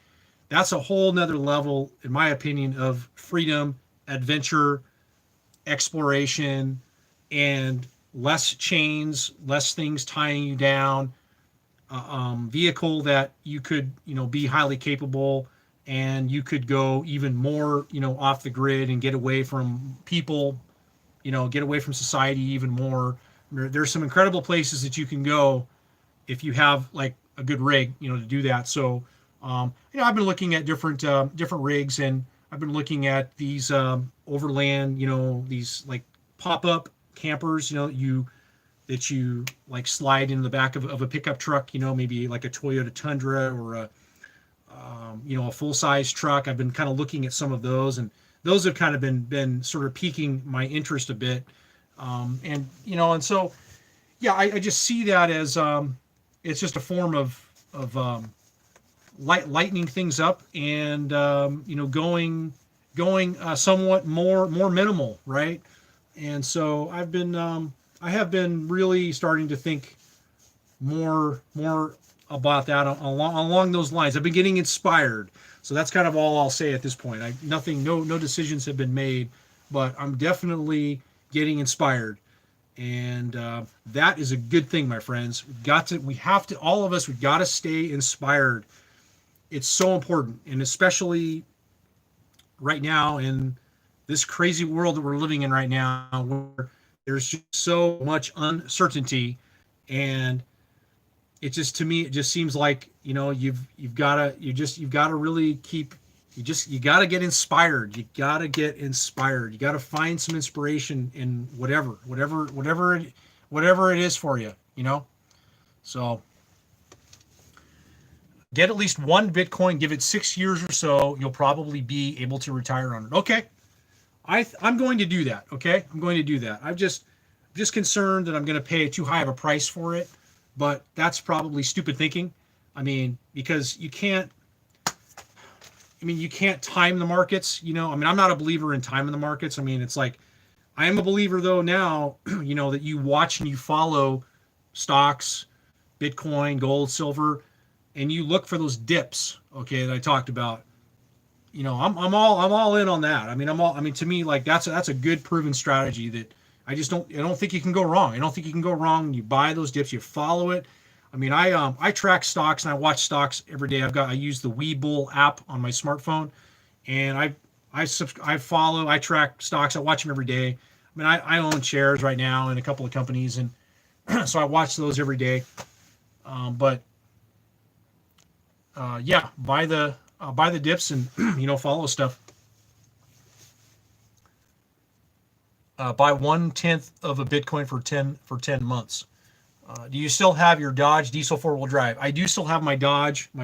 that's a whole nother level, in my opinion, of freedom, adventure, exploration, and less chains, less things tying you down. Vehicle that you could be highly capable, and you could go even more off the grid and get away from people, get away from society even more. There's some incredible places that you can go if you have like a good rig, to do that. So, I've been looking at different rigs, and I've been looking at these overland, these like pop-up campers, that you like slide in the back of a pickup truck, maybe like a Toyota Tundra or a full-size truck. I've been kind of looking at some of those, and those have kind of been sort of piquing my interest a bit. And so, yeah, I just see that as it's just a form of lightening things up, and going somewhat more minimal, right? And so I have been really starting to think more about that along those lines. I've been getting inspired. So that's kind of all I'll say at this point. No decisions have been made, but I'm definitely getting inspired. And that is a good thing, my friends. All of us, we've got to stay inspired. It's so important. And especially right now in this crazy world that we're living in right now, where there's just so much uncertainty, and it just, to me, it just seems like, you've got to really you got to get inspired. You got to get inspired. You got to find some inspiration in whatever it is for you, So get at least one Bitcoin, give it 6 years or so. You'll probably be able to retire on it. Okay. I'm going to do that. Okay. I'm going to do that. I'm just concerned that I'm going to pay too high of a price for it, but that's probably stupid thinking. Because you can't time the markets, I'm not a believer in timing the markets. It's like, I am a believer though now, that you watch and you follow stocks, Bitcoin, gold, silver, and you look for those dips, okay, that I talked about. I'm all in on that. To me, like, that's a good proven strategy that I don't think you can go wrong. I don't think you can go wrong. You buy those dips, you follow it. I track stocks and I watch stocks every day. I use the Webull app on my smartphone, and I track stocks. I watch them every day. I own shares right now in a couple of companies, and so I watch those every day. Yeah, buy the dips and follow stuff. Buy 1/10 of a Bitcoin for 10 months. Do you still have your Dodge diesel 4-wheel drive? I do still have my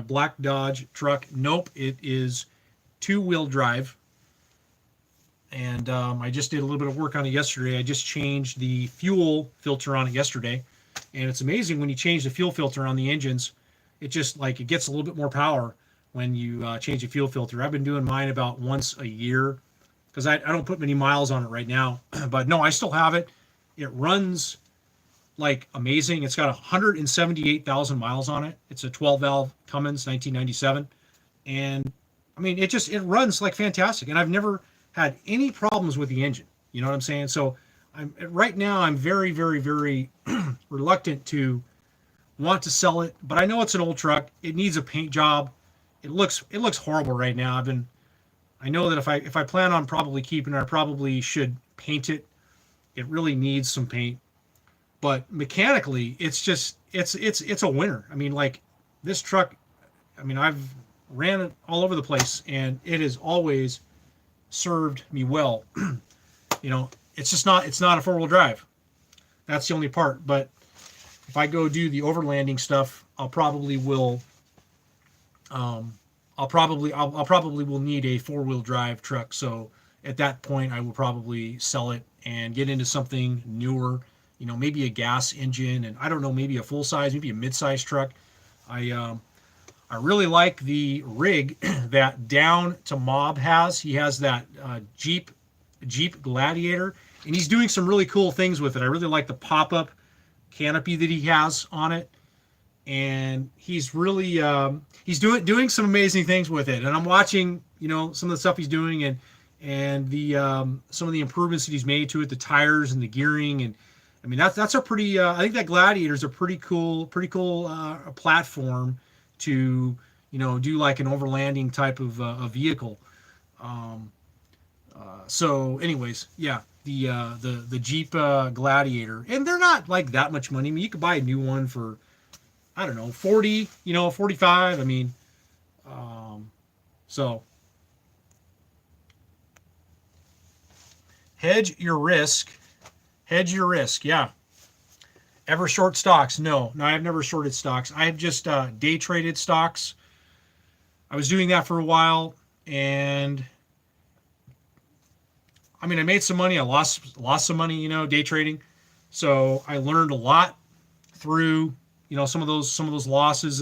black Dodge truck. Nope, it is 2-wheel drive. And I just did a little bit of work on it yesterday. I just changed the fuel filter on it yesterday. And it's amazing when you change the fuel filter on the engines, it just it gets a little bit more power when you change the fuel filter. I've been doing mine about once a year because I don't put many miles on it right now. But no, I still have it. It runs like amazing. It's got 178,000 miles on it. It's a 12-valve Cummins 1997, and it runs like fantastic. And I've never had any problems with the engine. You know what I'm saying? So right now I'm very, very, very reluctant to want to sell it, but I know it's an old truck. It needs a paint job. It looks horrible right now. I know that if I plan on probably keeping it, I probably should paint it. It really needs some paint. But mechanically, it's a winner. This truck, I've ran it all over the place, and it has always served me well. It's not a 4-wheel drive. That's the only part. But if I go do the overlanding stuff, I'll probably will need a 4-wheel drive truck. So at that point, I will probably sell it and get into something newer. Maybe a gas engine, and I don't know, maybe a full size, maybe a mid-size truck. I really like the rig that Down to Mob has. He has that Jeep Gladiator, and he's doing some really cool things with it. I really like the pop-up canopy that he has on it, and he's really he's doing some amazing things with it. And I'm watching some of the stuff he's doing, and the some of the improvements that he's made to it, the tires and the gearing. And that's a pretty I think that Gladiator is a pretty cool platform to do like an overlanding type of a vehicle. So anyways, yeah, the Jeep Gladiator, and they're not like that much money. I mean, you could buy a new one for, I don't know, 40, 45. I mean, so hedge your risk. Hedge your risk. Yeah. Ever short stocks? No, I've never shorted stocks. I've just day traded stocks. I was doing that for a while, and I mean, I made some money. I lost some money, day trading. So I learned a lot through, some of those losses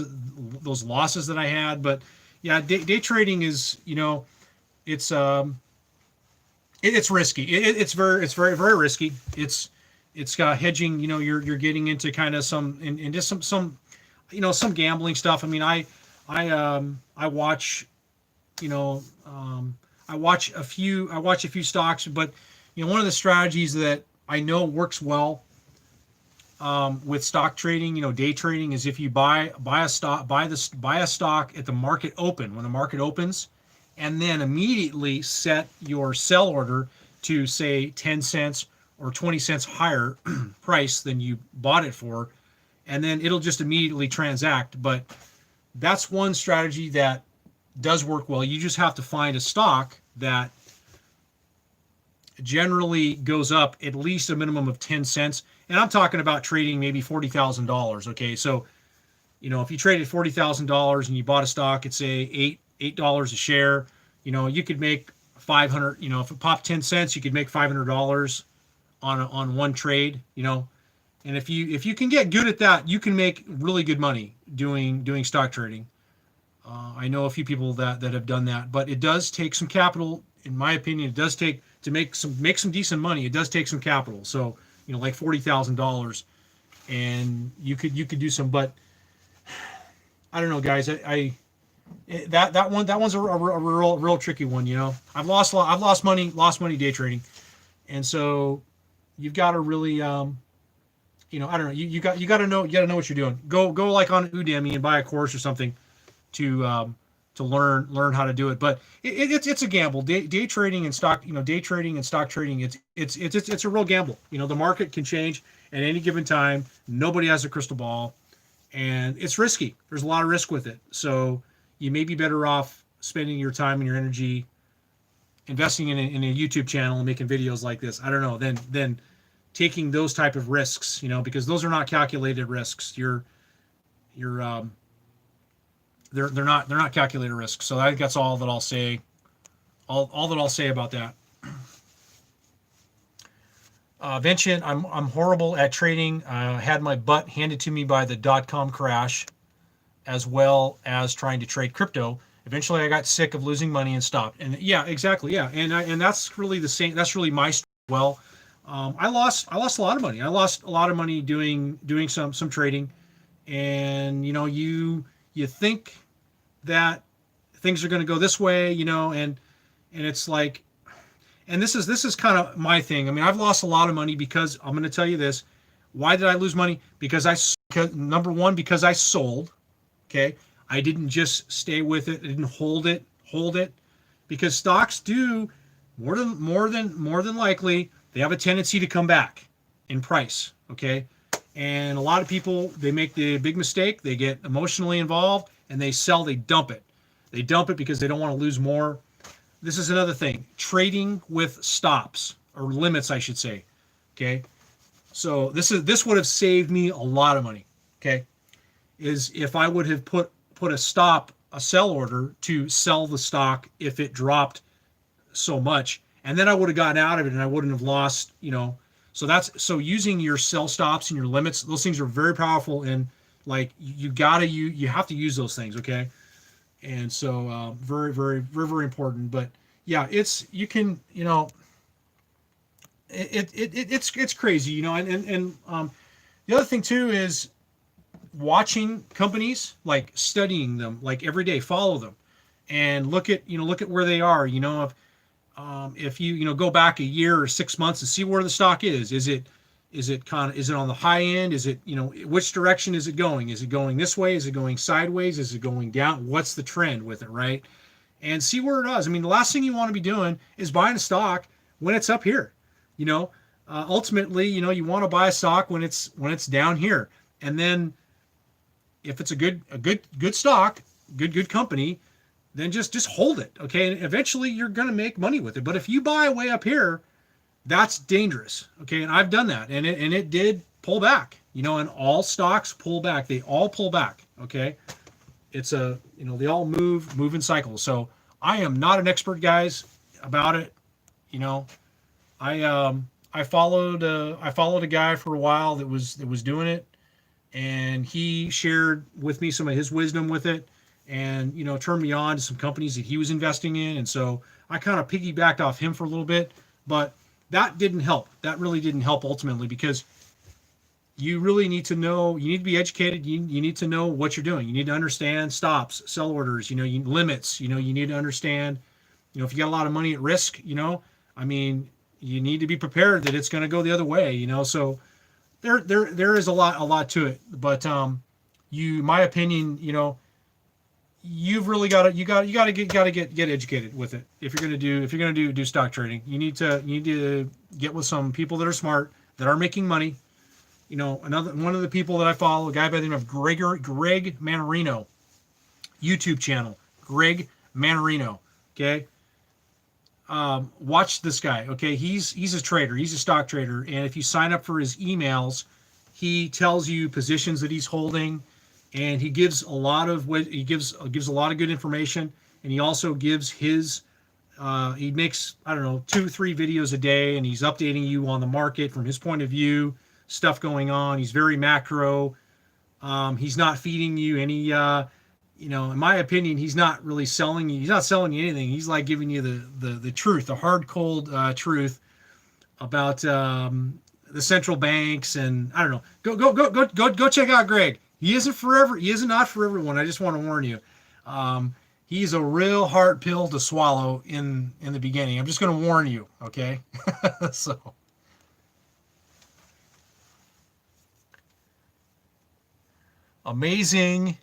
that I had. But yeah, day trading is, it's it's risky. It's very very risky. It's got hedging. You're getting into kind of into some some gambling stuff. I mean, I watch, you know I watch a few stocks, but one of the strategies that I know works well with stock trading, day trading, is if you buy a stock at the market open, when the market opens, and then immediately set your sell order to say 10 cents or 20 cents higher price than you bought it for, and then it'll just immediately transact. But that's one strategy that does work well. You just have to find a stock that generally goes up at least a minimum of 10 cents. And I'm talking about trading maybe $40,000. Okay. So, if you traded $40,000 and you bought a stock at say $8 a share, you could make 500, if it popped 10 cents, you could make $500 on one trade, and if you can get good at that, you can make really good money doing stock trading. I know a few people that have done that, but it does take some capital. In my opinion, it does take, to make some decent money, it does take some capital. So, like $40,000, and you could do some, but I don't know, guys. That one's a real tricky one. I've lost money day trading, and so you've got to really I don't know, you got to know what you're doing. Go like on Udemy and buy a course or something to learn how to do it. But it's a gamble. Day trading and stock trading, it's a real gamble. The market can change at any given time. Nobody has a crystal ball, and it's risky. There's a lot of risk with it. So you may be better off spending your time and your energy investing in a YouTube channel and making videos like this. I don't know. Then taking those type of risks, because those are not calculated risks. They're not calculated risks. So I think that's all that I'll say. All that I'll say about that. Vincent, I'm horrible at trading. Had my butt handed to me by the .com crash, as well as trying to trade crypto. Eventually, I got sick of losing money and stopped. And yeah, exactly, yeah. And that's really the same. That's really my story as well. I lost a lot of money. I lost a lot of money doing some trading, and you think that things are going to go this way, and it's like, and this is kind of my thing. I mean, I've lost a lot of money because I'm going to tell you this. Why did I lose money? Because number one, because I sold. Okay, I didn't just stay with it. I didn't hold it, because stocks do more than likely, they have a tendency to come back in price. Okay, and a lot of people, they make the big mistake. They get emotionally involved and they sell. They dump it. Because they don't want to lose more. This is another thing. Trading with stops, or limits, I should say. Okay, so this would have saved me a lot of money. Okay, is if I would have put a sell order to sell the stock if it dropped so much, and then I would have gotten out of it and I wouldn't have lost, so using your sell stops and your limits, those things are very powerful, and like you have to use those things. Okay. And so very, very, very, very important. But yeah, it's crazy, and the other thing too is watching companies, like studying them, like every day, follow them, and look at where they are. If you go back a year or 6 months and see where the stock is. Is it on the high end? Is it, which direction is it going? Is it going this way? Is it going sideways? Is it going down? What's the trend with it, right? And see where it is. I mean, the last thing you want to be doing is buying a stock when it's up here. ultimately, you want to buy a stock when it's down here. And then if it's a good stock, good company, then just hold it. Okay. And eventually you're going to make money with it. But if you buy way up here, that's dangerous. Okay. And I've done that, and it did pull back, and all stocks pull back. They all pull back. Okay. It's they all move in cycles. So I am not an expert, guys, about it. I followed a guy for a while that was doing it, and he shared with me some of his wisdom with it, and turned me on to some companies that he was investing in, and so I kind of piggybacked off him for a little bit, but that didn't help. That really didn't help ultimately, because you really need to know, you need to be educated. You need to know what you're doing. You need to understand stops, sell orders, limits, you need to understand, if you got a lot of money at risk, I mean, you need to be prepared that it's going to go the other way, so there is a lot to it. But my opinion, you've really got to get educated with it. If you're going to do stock trading, you need to get with some people that are smart, that are making money. One of the people that I follow, a guy by the name of Greg Manarino, YouTube channel, Greg Manarino. Okay. Watch this guy. Okay. He's a trader. He's a stock trader. And if you sign up for his emails, he tells you positions that he's holding, and he gives a lot of good information. And he also gives his, he makes, 2-3 videos a day, and he's updating you on the market from his point of view, stuff going on. He's very macro. He's not feeding you any, in my opinion, he's not really selling you. He's not selling you anything. He's like giving you the truth, the hard, cold truth about the central banks. And I don't know. Go check out Greg. He is not for everyone. I just want to warn you. He's a real hard pill to swallow in the beginning. I'm just going to warn you. Okay. So. Amazing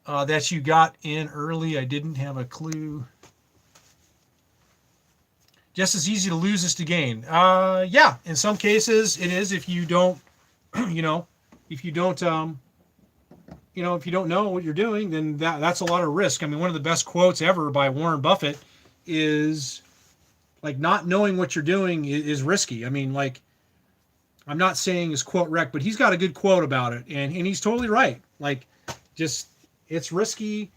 that you got in early. I didn't have a clue. Just as easy to lose as to gain. Yeah, in some cases it is. If you don't, if you don't know what you're doing, then that's a lot of risk. I mean, one of the best quotes ever by Warren Buffett is like, not knowing what you're doing is risky. I mean, like, I'm not saying his quote wreck, but he's got a good quote about it, and he's totally right. Like, just, it's risky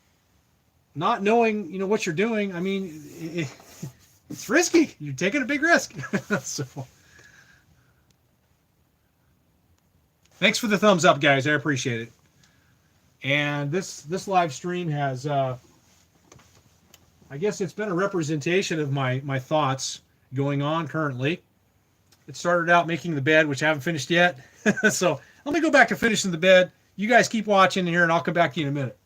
not knowing, what you're doing. I mean, it's risky. You're taking a big risk. So, thanks for the thumbs up, guys. I appreciate it. And this live stream has, I guess it's been a representation of my thoughts going on currently. It started out making the bed, which I haven't finished yet. So let me go back to finishing the bed. You guys keep watching here, and I'll come back to you in a minute.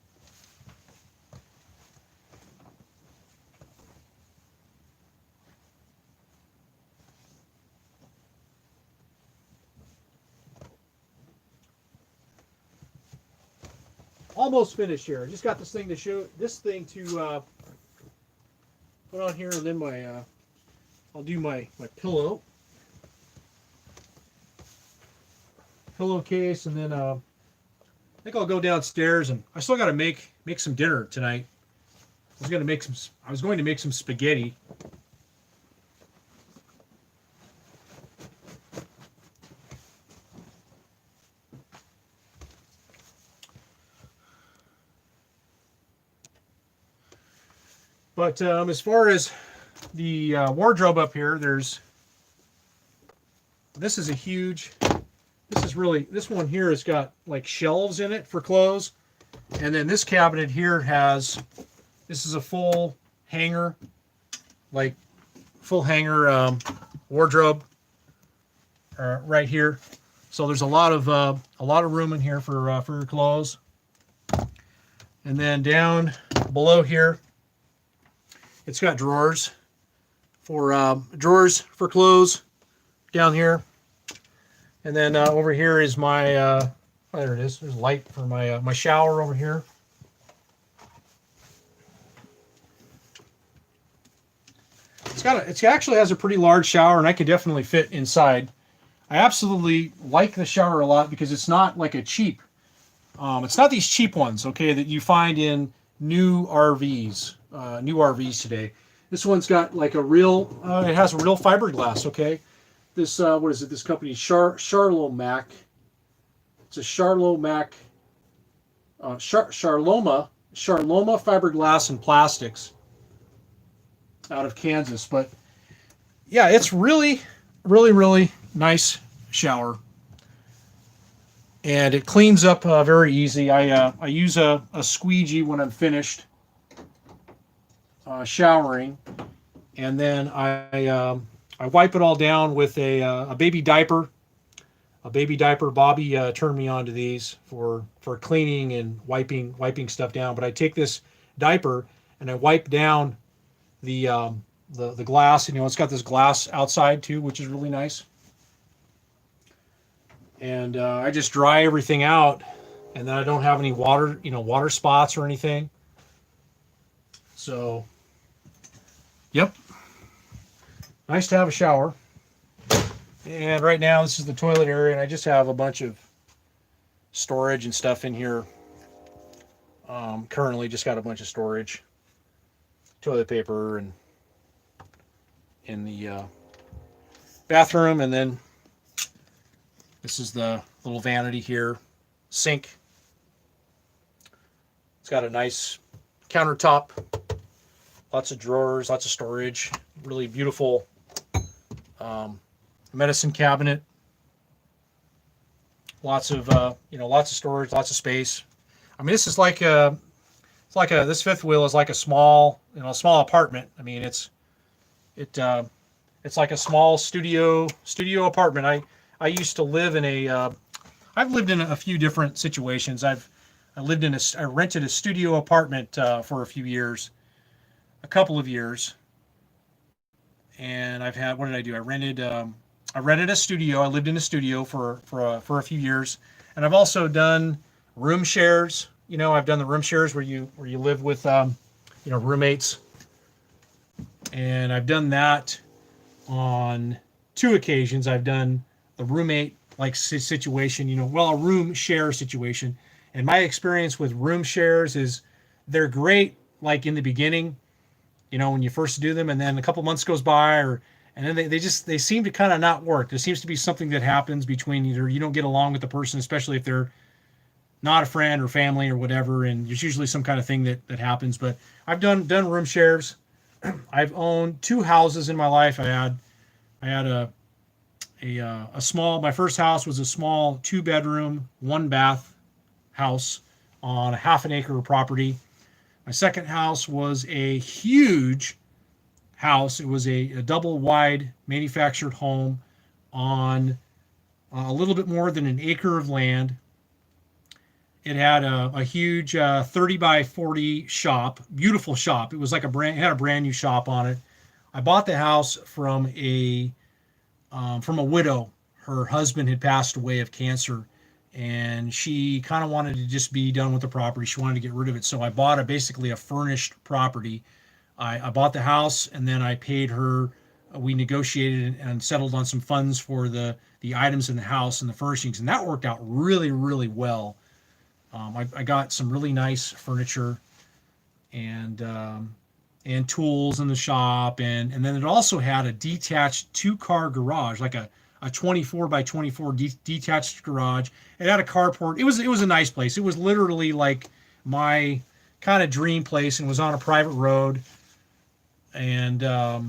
Almost finished here. I just got this thing to put on here, and then I'll do my pillowcase, and then I think I'll go downstairs, and I still got to make some dinner tonight. I was going to make some spaghetti. But as far as the wardrobe up here, this one here has got like shelves in it for clothes. And then this cabinet here this is a full hanger, wardrobe right here. So there's a lot of room in here for your clothes. And then down below here, it's got drawers for clothes down here. And then over here is my there it is. There's light for my shower over here. It actually has a pretty large shower, and I could definitely fit inside. I absolutely like the shower a lot because it's not like a cheap. It's not these cheap ones, okay, that you find in new RVs, today. This one's got like a real. It has a real fiberglass, okay. This what is it? This company Charlomac. It's a Charlomac. Charloma fiberglass and plastics out of Kansas. But yeah, it's really, really, really nice shower, and it cleans up very easy. I use a squeegee when I'm finished showering, and then I wipe it all down with a baby diaper. A baby diaper. Bobby turned me on to these for cleaning and wiping stuff down. But I take this diaper and I wipe down the glass. And, it's got this glass outside too, which is really nice. And I just dry everything out, and then I don't have any water spots or anything. So, yep, nice to have a shower. And right now, this is the toilet area, and I just have a bunch of storage and stuff in here. Currently, just got a bunch of storage, toilet paper, and in the bathroom. And then this is the little vanity here, sink. It's got a nice countertop, lots of drawers, lots of storage, really beautiful. Medicine cabinet, lots of storage, lots of space. I mean, this is this fifth wheel is like a small apartment. I mean, it's like a small studio apartment. I used to live in I've lived in a few different situations. I rented a studio apartment for a couple of years, and what did I do? I rented a studio. I lived in a studio for a few years, and I've also done room shares. I've done the room shares where you live with roommates, and I've done that on 2 occasions. I've done the roommate situation, a room share situation. And my experience with room shares is they're great like in the beginning, when you first do them, and then a couple months goes by and then they seem to kind of not work. There seems to be something that happens between either you don't get along with the person, especially if they're not a friend or family or whatever, and there's usually some kind of thing that happens. But I've done room shares. I've owned 2 houses in my life. I had a small. My first house was a small 2-bedroom, 1-bath house on a half an acre of property. My second house was a huge house. It was a double wide manufactured home on a little bit more than an acre of land. It had a huge 30 by 40 shop, beautiful shop. It was like it had a brand new shop on it. I bought the house from a widow. Her husband had passed away of cancer, and she kind of wanted to just be done with the property. She wanted to get rid of it. So I bought basically a furnished property. I bought the house, and then I paid her. We negotiated and settled on some funds for the items in the house and the furnishings, and that worked out really, really well. I got some really nice furniture and tools in the shop, and then it also had a detached 2-car garage, like a 24 by 24 detached garage. It had a carport. It was a nice place. It was literally like my kind of dream place, and was on a private road, and a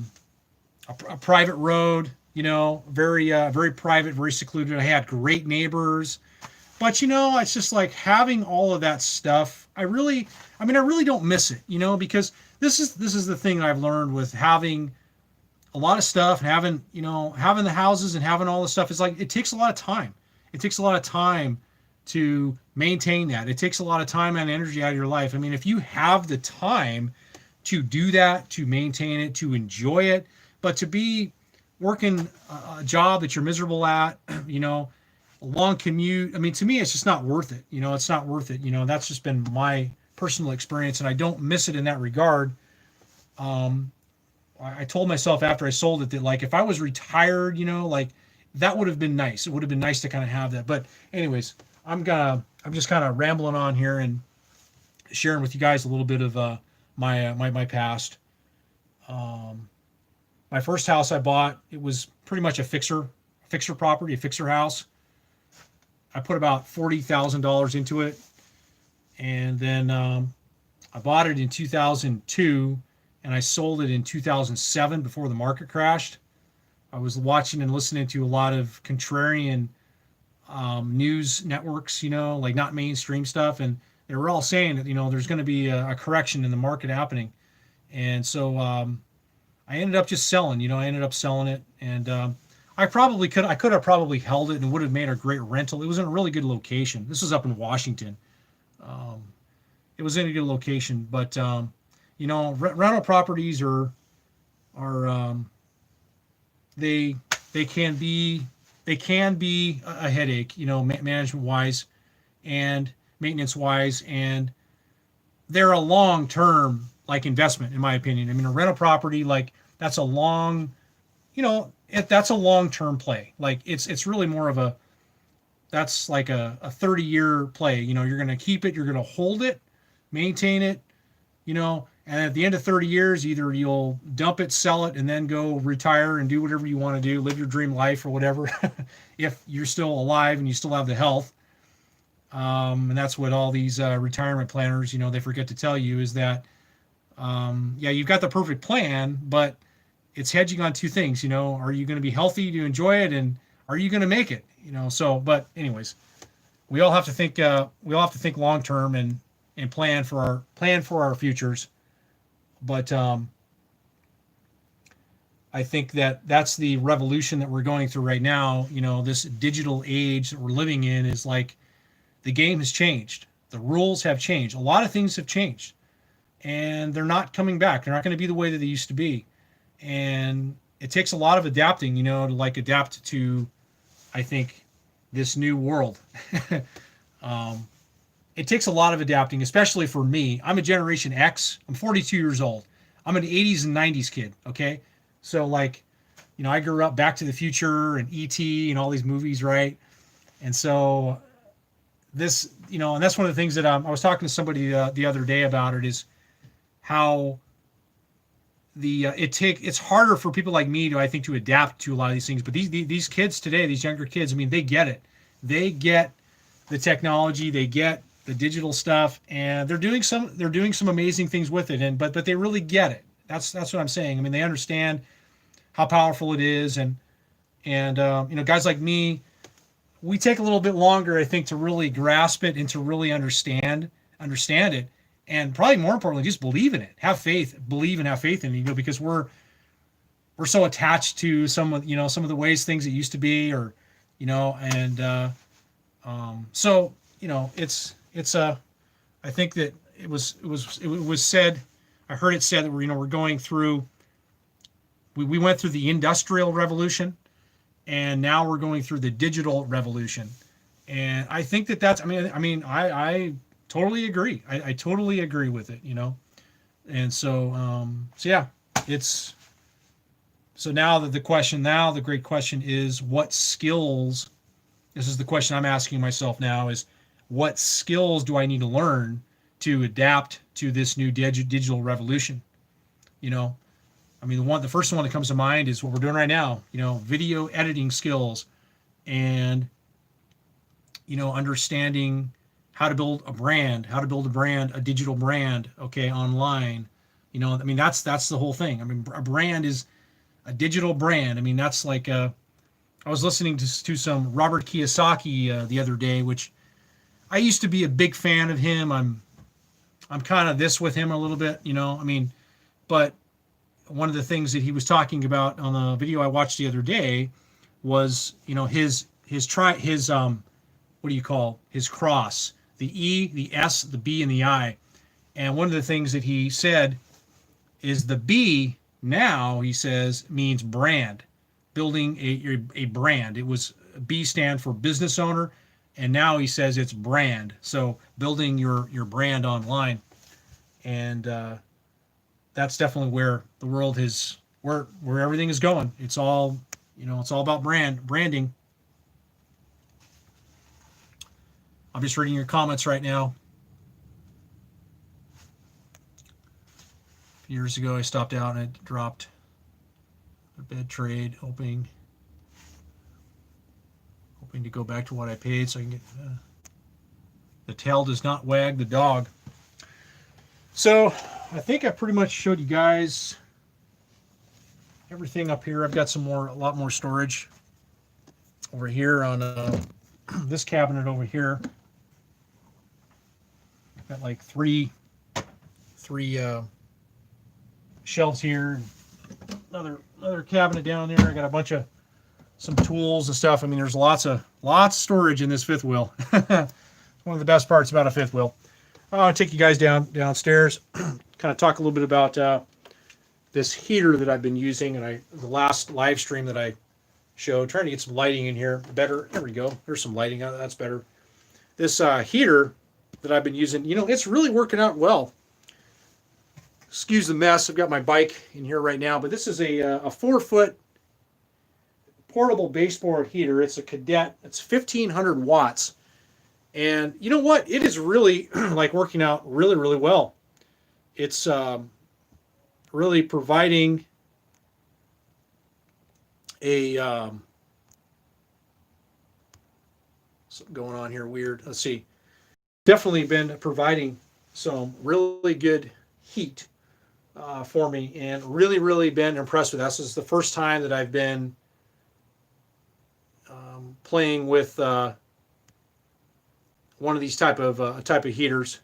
private road, very private, very secluded. I had great neighbors, but it's just like having all of that stuff. I really don't miss it, because this is the thing I've learned with having a lot of stuff and having the houses and having all the stuff. It's like, it takes a lot of time. It takes a lot of time to maintain that. It takes a lot of time and energy out of your life. I mean, if you have the time to do that, to maintain it, to enjoy it, but to be working a job that you're miserable at, a long commute. I mean, to me, it's just not worth it. It's not worth it. That's just been my personal experience, and I don't miss it in that regard. I told myself after I sold it that like if I was retired, like that would have been nice. It would have been nice to kind of have that. But anyways, I'm just kind of rambling on here and sharing with you guys a little bit of my past. Um, my first house I bought, it was pretty much a fixer property, a fixer house. I put about $40,000 into it, and then I bought it in 2002, and I sold it in 2007 before the market crashed. I was watching and listening to a lot of contrarian news networks, like not mainstream stuff, and they were all saying that there's going to be a correction in the market happening, and so I ended up just selling. I ended up selling it, and I could have probably held it and would have made a great rental. It was in a really good location. This was up in Washington. Um, it was in a good location, but rental properties are they they can be a headache, management wise and maintenance wise, and they're a long term like investment in my opinion. I mean, a rental property like that's a long, that's a long term play. Like it's really more of a that's like a 30-year play. You're going to keep it, you're going to hold it, maintain it, and at the end of 30 years, either you'll dump it, sell it, and then go retire and do whatever you want to do, live your dream life or whatever, if you're still alive and you still have the health. And that's what all these retirement planners, they forget to tell you is that, yeah, you've got the perfect plan, but it's hedging on two things. Are you going to be healthy to enjoy it, and are you going to make it? So, but anyways, we all have to think. We all have to think long term and plan for our futures. But I think that's the revolution that we're going through right now. This digital age that we're living in is like the game has changed. The rules have changed. A lot of things have changed, and they're not coming back. They're not going to be the way that they used to be. And it takes a lot of adapting, to like adapt to, I think, this new world. It takes a lot of adapting, especially for me. I'm a Generation X. I'm 42 years old. I'm an 80s and 90s kid. Okay. So like, I grew up Back to the Future and E.T. and all these movies, right? And so this, and that's one of the things that I was talking to somebody the other day about it is how it's harder for people like me I think to adapt to a lot of these things. But these kids today, these younger kids, I mean, they get it. They get the technology, they get the digital stuff, and they're doing some amazing things with it. But they really get it. That's what I'm saying. I mean, they understand how powerful it is, and guys like me, we take a little bit longer, I think, to really grasp it and to really understand it, and probably more importantly, just believe in it, believe and have faith in it, because we're so attached to some of the ways things it used to be, or and so it's I think that it was said, I heard it said that we're going through, we went through the industrial revolution, and now we're going through the digital revolution. And I think that's, I totally agree. I totally agree with it, And so yeah, so now the great question is, what skills, this is the question I'm asking myself now, is what skills do I need to learn to adapt to this new digital revolution? The first one that comes to mind is what we're doing right now, video editing skills, and, understanding how to build a brand, a digital brand, okay, online. That's the whole thing. A brand is a digital brand. That's like, I was listening to some Robert Kiyosaki the other day, which I used to be a big fan of him. I'm kind of this with him a little bit, but one of the things that he was talking about on the video I watched the other day was, his what do you call his cross, the E, the S, the B, and the I. And one of the things that he said is the B now, he says, means brand, building a brand. It was B stand for business owner, and now he says it's brand. So building your brand online. And that's definitely where the world has where everything is going. It's all, it's all about branding. I'm just reading your comments right now. A few years ago, I stopped out and it dropped the bed trade, hoping to go back to what I paid so I can get. The tail does not wag the dog. So I think I pretty much showed you guys everything up here. I've got a lot more storage over here on this cabinet over here. I've got like three shelves here. Another cabinet down there. I got a bunch of some tools and stuff. I mean, there's lots of storage in this fifth wheel. One of the best parts about a fifth wheel. I'll take you guys downstairs, kind of talk a little bit about this heater that I've been using, and the last live stream that I showed, trying to get some lighting in here. Better. There we go. There's some lighting. That's better. This heater that I've been using, it's really working out well. Excuse the mess. I've got my bike in here right now, but this is a 4-foot portable baseboard heater. It's a Cadet. It's 1,500 watts. And you know what? It is really like working out really, really well. It's really providing a something going on here weird. Let's see. Definitely been providing some really good heat for me, and really, really been impressed with that. This is the first time that I've been playing with one of these type of heaters,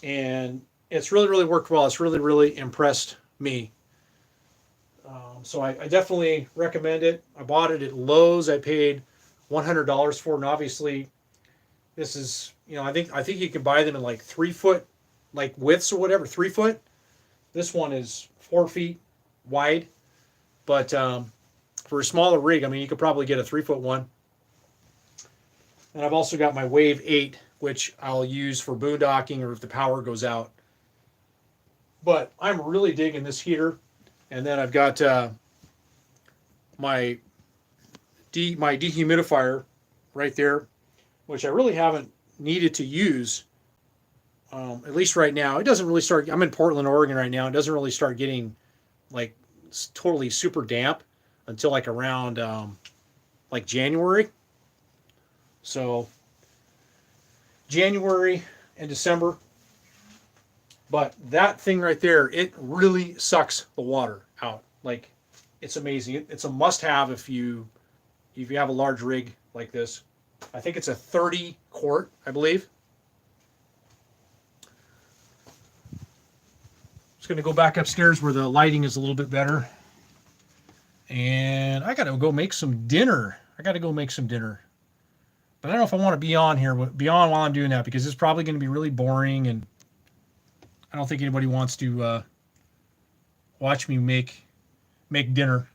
and it's really, really worked well. It's really, really impressed me. So I definitely recommend it. I bought it at Lowe's. I paid $100 for it, and obviously this is, I think you can buy them in like 3-foot like widths or whatever, 3 foot. This one is 4 feet wide, but for a smaller rig, I mean, you could probably get a 3-foot one. And I've also got my Wave 8, which I'll use for boondocking or if the power goes out. But I'm really digging this heater. And then I've got my dehumidifier right there, which I really haven't needed to use, at least right now. It doesn't really start, I'm in Portland, Oregon right now. It doesn't really start getting like totally super damp until like around like January. So January and December. But that thing right there, it really sucks the water out. Like, it's amazing. It's a must-have if you have a large rig like this. I think it's a 30 quart, I believe. Just going to go back upstairs where the lighting is a little bit better. And I got to go make some dinner. But I don't know if I want to be on while I'm doing that, because it's probably going to be really boring, and I don't think anybody wants to watch me make dinner.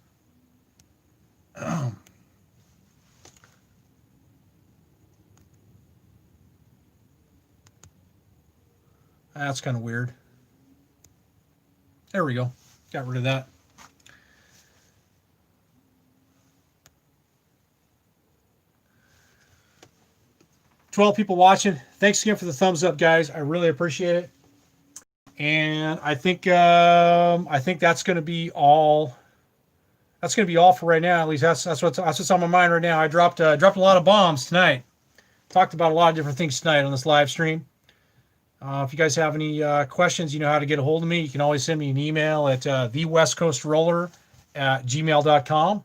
That's kind of weird. There we go. Got rid of that. $12 people watching. Thanks again for the thumbs up, guys. I really appreciate it. And I think that's going to be all. That's going to be all for right now. At least that's what's on my mind right now. I dropped a lot of bombs tonight. Talked about a lot of different things tonight on this live stream. If you guys have any questions, you know how to get a hold of me. You can always send me an email at thewestcoastroller@gmail.com,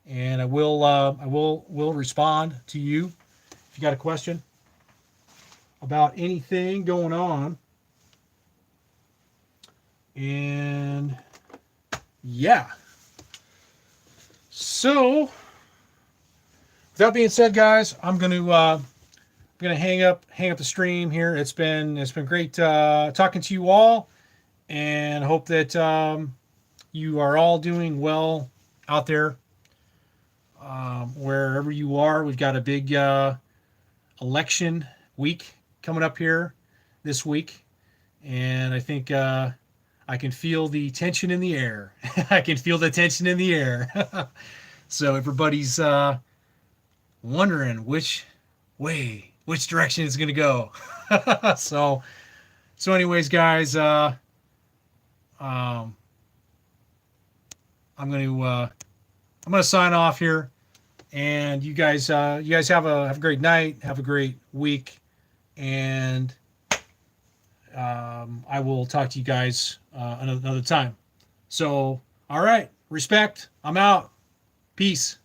and I will respond to you if you got a question about anything going on. And yeah. So, with that being said, guys, I'm gonna hang up the stream here. It's been great talking to you all, and I hope that you are all doing well out there, wherever you are. We've got a big election week coming up here this week, and I think I can feel the tension in the air. I can feel the tension in the air. So everybody's wondering which direction it's going to go. So anyways, guys, I'm going to sign off here, and you guys have a great night, have a great week, and I will talk to you guys another time. So, all right, respect. I'm out. Peace.